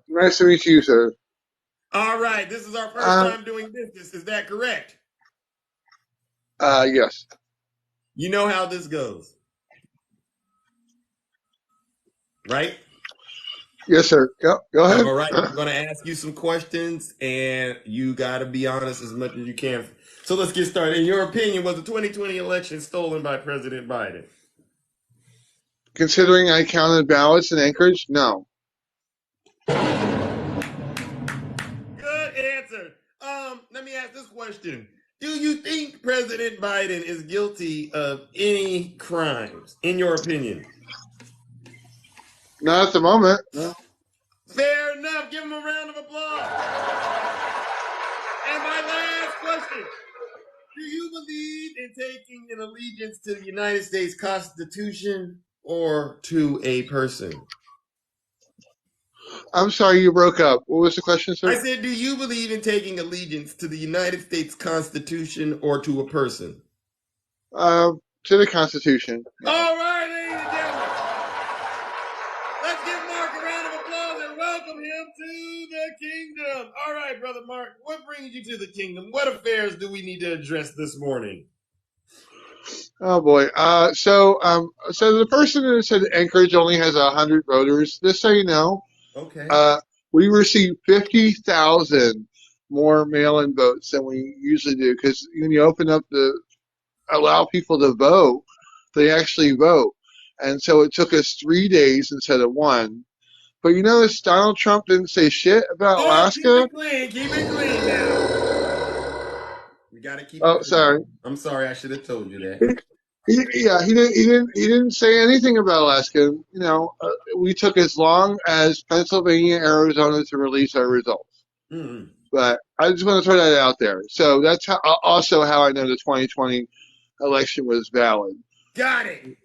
Speaker 15: Nice to meet you, sir.
Speaker 2: All right, this is our first
Speaker 15: Uh,
Speaker 2: time doing business. Is that correct?
Speaker 15: yes.
Speaker 2: You know how this goes, right?
Speaker 15: Yes, sir. Go ahead.
Speaker 2: All right, I'm going to ask you some questions, and you got to be honest as much as you can. So let's get started. In your opinion, was the 2020 election stolen by President Biden?
Speaker 15: Considering I counted ballots in Anchorage, no.
Speaker 2: Good answer. Let me ask this question. Do you think President Biden is guilty of any crimes, in your opinion?
Speaker 15: Not at the moment. No.
Speaker 2: Fair enough. Give him a round of applause. And my last question. Do you believe in taking an allegiance to the United States Constitution or to a person?
Speaker 15: I'm sorry you broke up. What was the question,
Speaker 2: I
Speaker 15: sir?
Speaker 2: said, do you believe in taking allegiance to the United States Constitution or to a person?
Speaker 15: To the Constitution.
Speaker 2: All right, ladies and gentlemen. Let's give Mark a round of applause and welcome him to the kingdom. All right, Brother Mark, what brings you to the kingdom? What affairs do we need to address this morning?
Speaker 15: Oh boy. So the person that said Anchorage only has 100 voters. Just so you know,
Speaker 2: Okay.
Speaker 15: we received 50,000 more mail-in votes than we usually do because when you open up allow people to vote, they actually vote. And so it took us 3 days instead of one. But you notice Donald Trump didn't say shit about
Speaker 2: Oh, keep
Speaker 15: Alaska?
Speaker 2: it clean. Keep it clean now. We got to keep it
Speaker 15: Oh,
Speaker 2: clean.
Speaker 15: sorry.
Speaker 2: I'm sorry. I should have told you that.
Speaker 15: Yeah, he didn't say anything about Alaska. We took as long as Pennsylvania, Arizona to release our results.
Speaker 2: Mm-mm.
Speaker 15: But I just want to throw that out there. So that's also how I know the 2020 election was valid.
Speaker 2: Got it.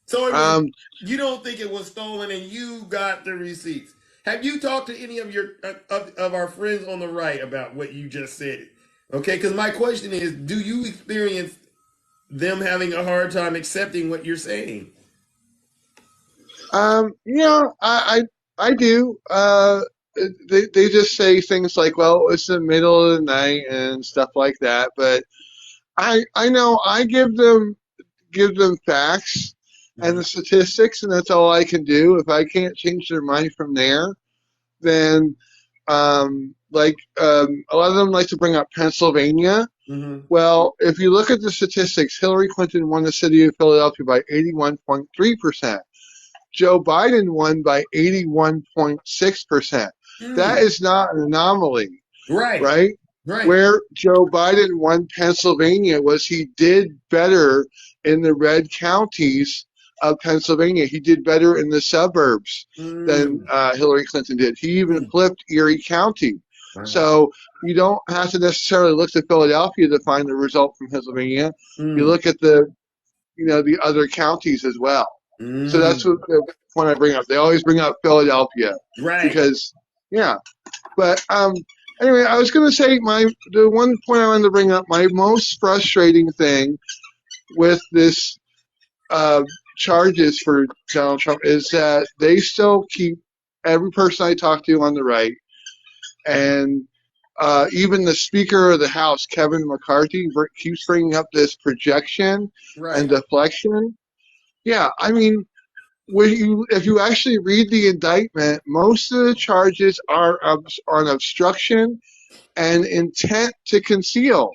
Speaker 2: So it was.
Speaker 15: Um,
Speaker 2: You don't think it was stolen, and you got the receipts? Have you talked to any of your of our friends on the right about what you just said? Okay, because my question is, do you experience them having a hard time accepting what you're saying?
Speaker 15: I do. They just say things like, "Well, it's the middle of the night" and stuff like that. But I know I give them facts and
Speaker 2: Mm-hmm.
Speaker 15: the statistics, and that's all I can do. If I can't change their mind from there, then a lot of them like to bring up Pennsylvania.
Speaker 2: Mm-hmm.
Speaker 15: Well, if you look at the statistics, Hillary Clinton won the city of Philadelphia by 81.3%. Joe Biden won by 81.6%. That
Speaker 2: Mm.
Speaker 15: is not an anomaly,
Speaker 2: Right.
Speaker 15: right?
Speaker 2: Right.
Speaker 15: Where Joe Biden won Pennsylvania was he did better in the red counties of Pennsylvania. He did better in the suburbs than
Speaker 2: Mm.
Speaker 15: Hillary Clinton did. He even
Speaker 2: Mm.
Speaker 15: flipped Erie County.
Speaker 2: Wow.
Speaker 15: So you don't have to necessarily look to Philadelphia to find the result from Pennsylvania. You
Speaker 2: Mm.
Speaker 15: look at the other counties as well. So that's what
Speaker 2: Mm.
Speaker 15: the point I bring up. They always bring up Philadelphia
Speaker 2: Right.
Speaker 15: because, yeah. But anyway, I was going to say the one point I wanted to bring up, my most frustrating thing with this charges for Donald Trump is that they still keep every person I talk to on the right, and even the Speaker of the House, Kevin McCarthy, keeps bringing up this projection and
Speaker 2: Right.
Speaker 15: deflection. Yeah, I mean, if you actually read the indictment, most of the charges are on obstruction and intent to conceal.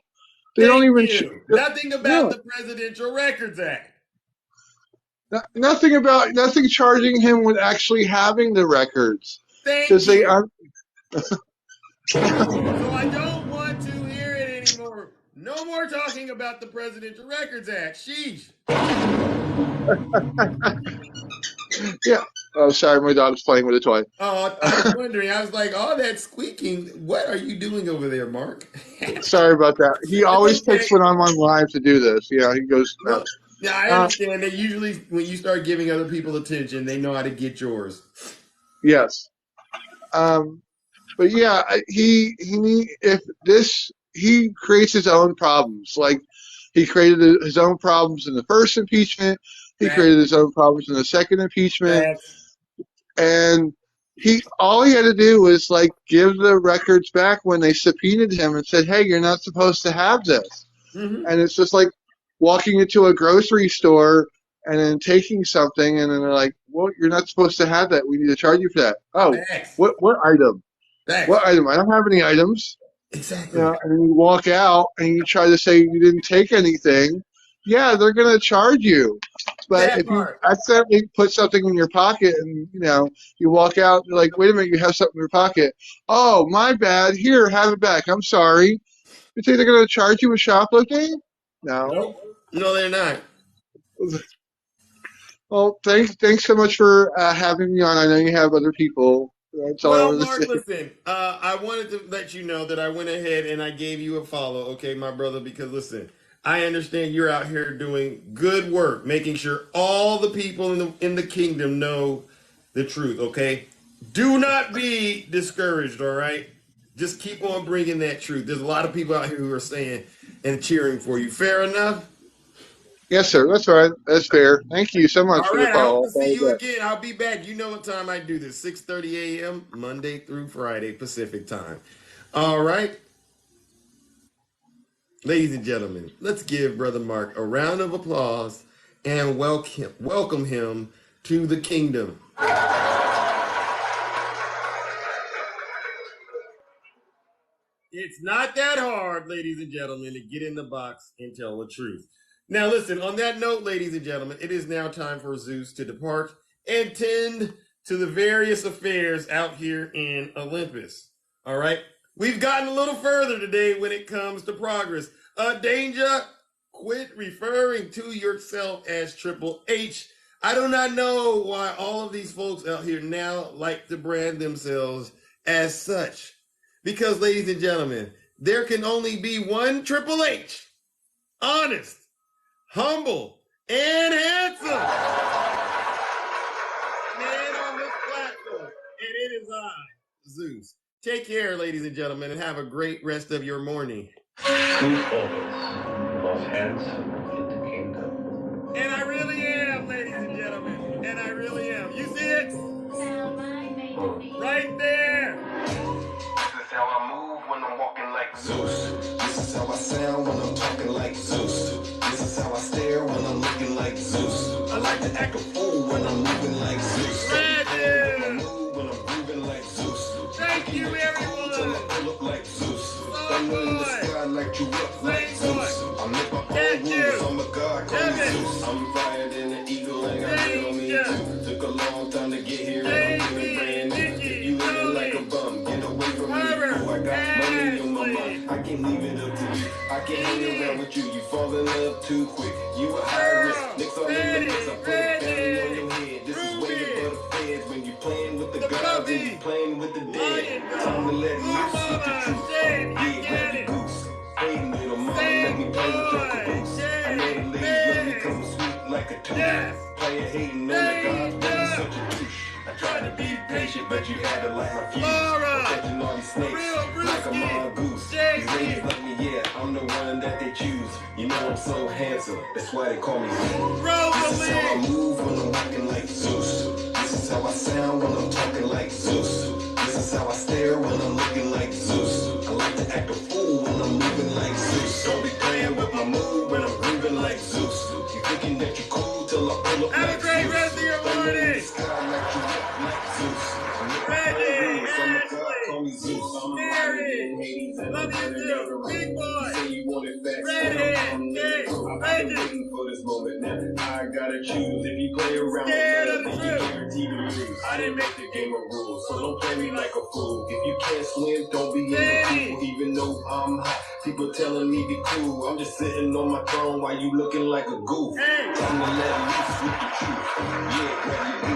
Speaker 15: They don't
Speaker 2: Thank
Speaker 15: even,
Speaker 2: you. Nothing
Speaker 15: yeah,
Speaker 2: about the Presidential Records Act.
Speaker 15: nothing charging him with actually having the records,
Speaker 2: Thank
Speaker 15: because they
Speaker 2: you.
Speaker 15: are.
Speaker 2: So I don't want to hear it anymore. No more talking about the Presidential Records Act. Sheesh.
Speaker 15: Yeah. Oh, sorry, my dog's playing with a toy.
Speaker 2: Oh, I was wondering. I was like, all that squeaking. What are you doing over there, Mark?
Speaker 15: Sorry about that. He
Speaker 2: It's
Speaker 15: always picks
Speaker 2: okay.
Speaker 15: when I'm on live to do this. Yeah, he goes
Speaker 2: Well,
Speaker 15: nuts.
Speaker 2: yeah, I
Speaker 15: Uh,
Speaker 2: understand that usually when you start giving other people attention, they know how to get yours.
Speaker 15: yes. Um, but yeah, if this he creates his own problems. Like he created his own problems in the first impeachment. He
Speaker 2: Facts.
Speaker 15: created his own problems in the second impeachment,
Speaker 2: Facts.
Speaker 15: and all he had to do was like give the records back when they subpoenaed him and said, "Hey, you're not supposed to have this."
Speaker 2: Mm-hmm.
Speaker 15: And it's just like walking into a grocery store and then taking something, and then they're like, "Well, you're not supposed to have that. We need to charge you for that." Oh,
Speaker 2: Facts.
Speaker 15: what item?
Speaker 2: Facts.
Speaker 15: What item? I don't have any items.
Speaker 2: Exactly.
Speaker 15: And then you walk out and you try to say you didn't take anything. Yeah, they're gonna charge you. But
Speaker 2: That
Speaker 15: if you
Speaker 2: part.
Speaker 15: accidentally put something in your pocket and you walk out, you're like, wait a minute, you have something in your pocket. Oh, my bad. Here, have it back. I'm sorry. You think they're gonna charge you with shoplifting? No.
Speaker 2: Nope. No, they're not.
Speaker 15: Well, thanks so much for having me on. I know you have other people. That's all I
Speaker 2: Well,
Speaker 15: wanted to
Speaker 2: Mark,
Speaker 15: say.
Speaker 2: listen, I wanted to let you know that I went ahead and I gave you a follow, okay, my brother, because listen, I understand you're out here doing good work, making sure all the people in the kingdom know the truth, okay? Do not be discouraged, all right? Just keep on bringing that truth. There's a lot of people out here who are saying and cheering for you. Fair enough?
Speaker 15: Yes, sir. That's right. That's fair. Thank you so much
Speaker 2: All
Speaker 15: for the
Speaker 2: right, I hope
Speaker 15: call.
Speaker 2: to see you again. I'll be back. You know what time I do this. 6:30 a.m. Monday through Friday Pacific time. All right. Ladies and gentlemen, let's give Brother Mark a round of applause and welcome him to the kingdom. It's not that hard, ladies and gentlemen, to get in the box and tell the truth. Now, listen, on that note, ladies and gentlemen, it is now time for Zeus to depart and tend to the various affairs out here in Olympus. All right? We've gotten a little further today when it comes to progress. Danger, quit referring to yourself as Triple H. I do not know why all of these folks out here now like to brand themselves as such. Because, ladies and gentlemen, there can only be one Triple H. Honest, humble, and handsome man on this platform. And it is I, Zeus. Take care, ladies and gentlemen, and have a great rest of your morning.
Speaker 16: Zeus always, most handsome in the kingdom.
Speaker 2: And I really am, ladies and gentlemen. And I really am. You see it? Right there.
Speaker 1: This is how I move when I'm walking like Zeus. This is how I sound when I'm talking like Zeus. This is how I stare when I'm looking like Zeus. I like to act a fool when I'm moving like Zeus. When I'm grooving like Zeus.
Speaker 2: Thank you, everyone.
Speaker 1: I look like Zeus. Thunder in the sky like you up like Zeus. I make my own rules. I'm a god, call me Zeus. I'm fired in an eagle and got it on me too. Took a long time to get here and I'm feeling brand new. If you living like a bum, get away from me. Ooh, I got money on my mind. I can't leave it up to you. I can't hang around with you. You fall in love too quick. You a high risk. Nicks all in the mix. I put a family on your head. This is way above the feds. When you playing with the gods and you playing with the dead. Time to let loose with the truth. Yeah, grab your goose. Hey, little mama, let me play with your caboose. I know the ladies love me 'cause I'm sweet like a tooth. Player hating on the gods, but you're such a douche. I tried to be patient, but you had to light my fuse. I'm catching all these snakes like a mongoose. These ladies love me, yeah, I'm the one that they choose. You know I'm so handsome, that's why they call me Zeus. This is how I move when I'm walking like Zeus. This is how I sound when I'm talking like Zeus. This is how I stare when I'm looking like Zeus. I like to act a fool when I'm moving like Zeus. Don't be playing with my mood when I'm grooving like Zeus. You thinking that you're cool till I pull up like Zeus. Have a great rest of your morning. Call me Zeus. I'm love you too, big boy. Say you want it back. I've been waiting for this moment now. I gotta choose. If you play around with me, you're guaranteed to lose. I didn't make the game of rules, so don't play me like a fool. If you can't swim, don't be in the pool. Even though I'm hot, people telling me be cool. I'm just sitting on my throne while you looking like a goof. Time to let loose with the truth. Yeah, grab your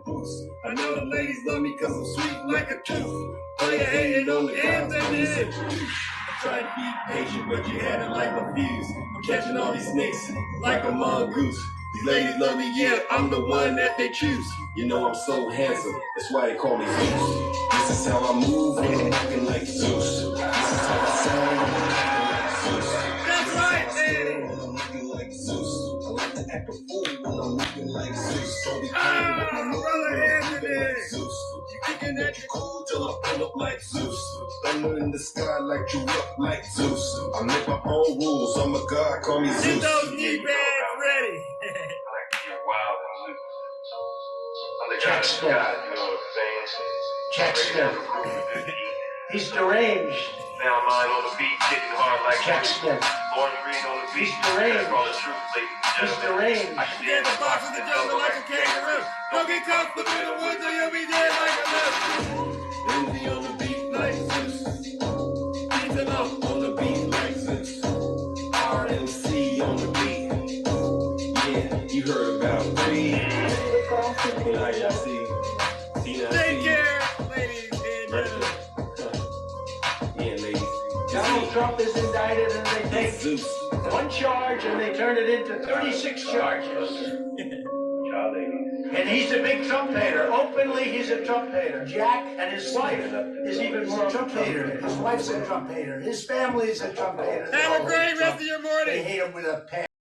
Speaker 1: goose. I know the ladies love me 'cause I'm sweet like a tooth. Oh, you hating on the ends and it. I tried to be patient, but you had it like a fuse. I'm catching all these snakes like a mongoose. These ladies love me, yeah, I'm the one that they choose. You know I'm so handsome, that's why they call me Zeus. This is how I move when I'm walking like Zeus. This is how I sound when I'm talking like Zeus. That's right, man. When I'm looking like Zeus. I like to act a fool when I'm looking like Zeus. Don't be playing with my brother Anthony. Like Zeus. You thinking that you're cool till I pull up like Zeus. Thunder in the sky like you up like Zeus. I make my own rules, I'm a god, call me Zeus. Get those knee pads ready.
Speaker 16: I like to get wild and loose. I'm the
Speaker 4: Jack
Speaker 16: kind of
Speaker 4: Smith.
Speaker 16: guy, you know what I'm saying?
Speaker 4: Jack Smith. He's deranged.
Speaker 16: Now mine on the beat, getting hard like
Speaker 4: Jack
Speaker 16: Zeus.
Speaker 4: Smith.
Speaker 16: Lauren Green on the beat.
Speaker 4: He's deranged.
Speaker 16: That's all the truth, ladies and
Speaker 4: He's
Speaker 16: gentlemen.
Speaker 4: deranged.
Speaker 16: I can
Speaker 2: Get the box in the jungle like a kangaroo. Don't get comfortable in the woods or you'll be dead like a mouse. Lindsay on the beat like Zeus. Ethan up on the beat like Zeus. RMC on the beat. Yeah, you heard about me. Take care, ladies and gentlemen. Yeah, ladies.
Speaker 4: Donald Trump is indicted and they take
Speaker 1: Zeus.
Speaker 4: one charge and they turn it into 36 charges. And he's a big Trump hater. Openly, he's a Trump hater. Jack and his wife is even more Trump hater. His wife's a Trump hater. His family is a Trump hater.
Speaker 2: Have a great rest of your morning.
Speaker 4: They hate him with a passion.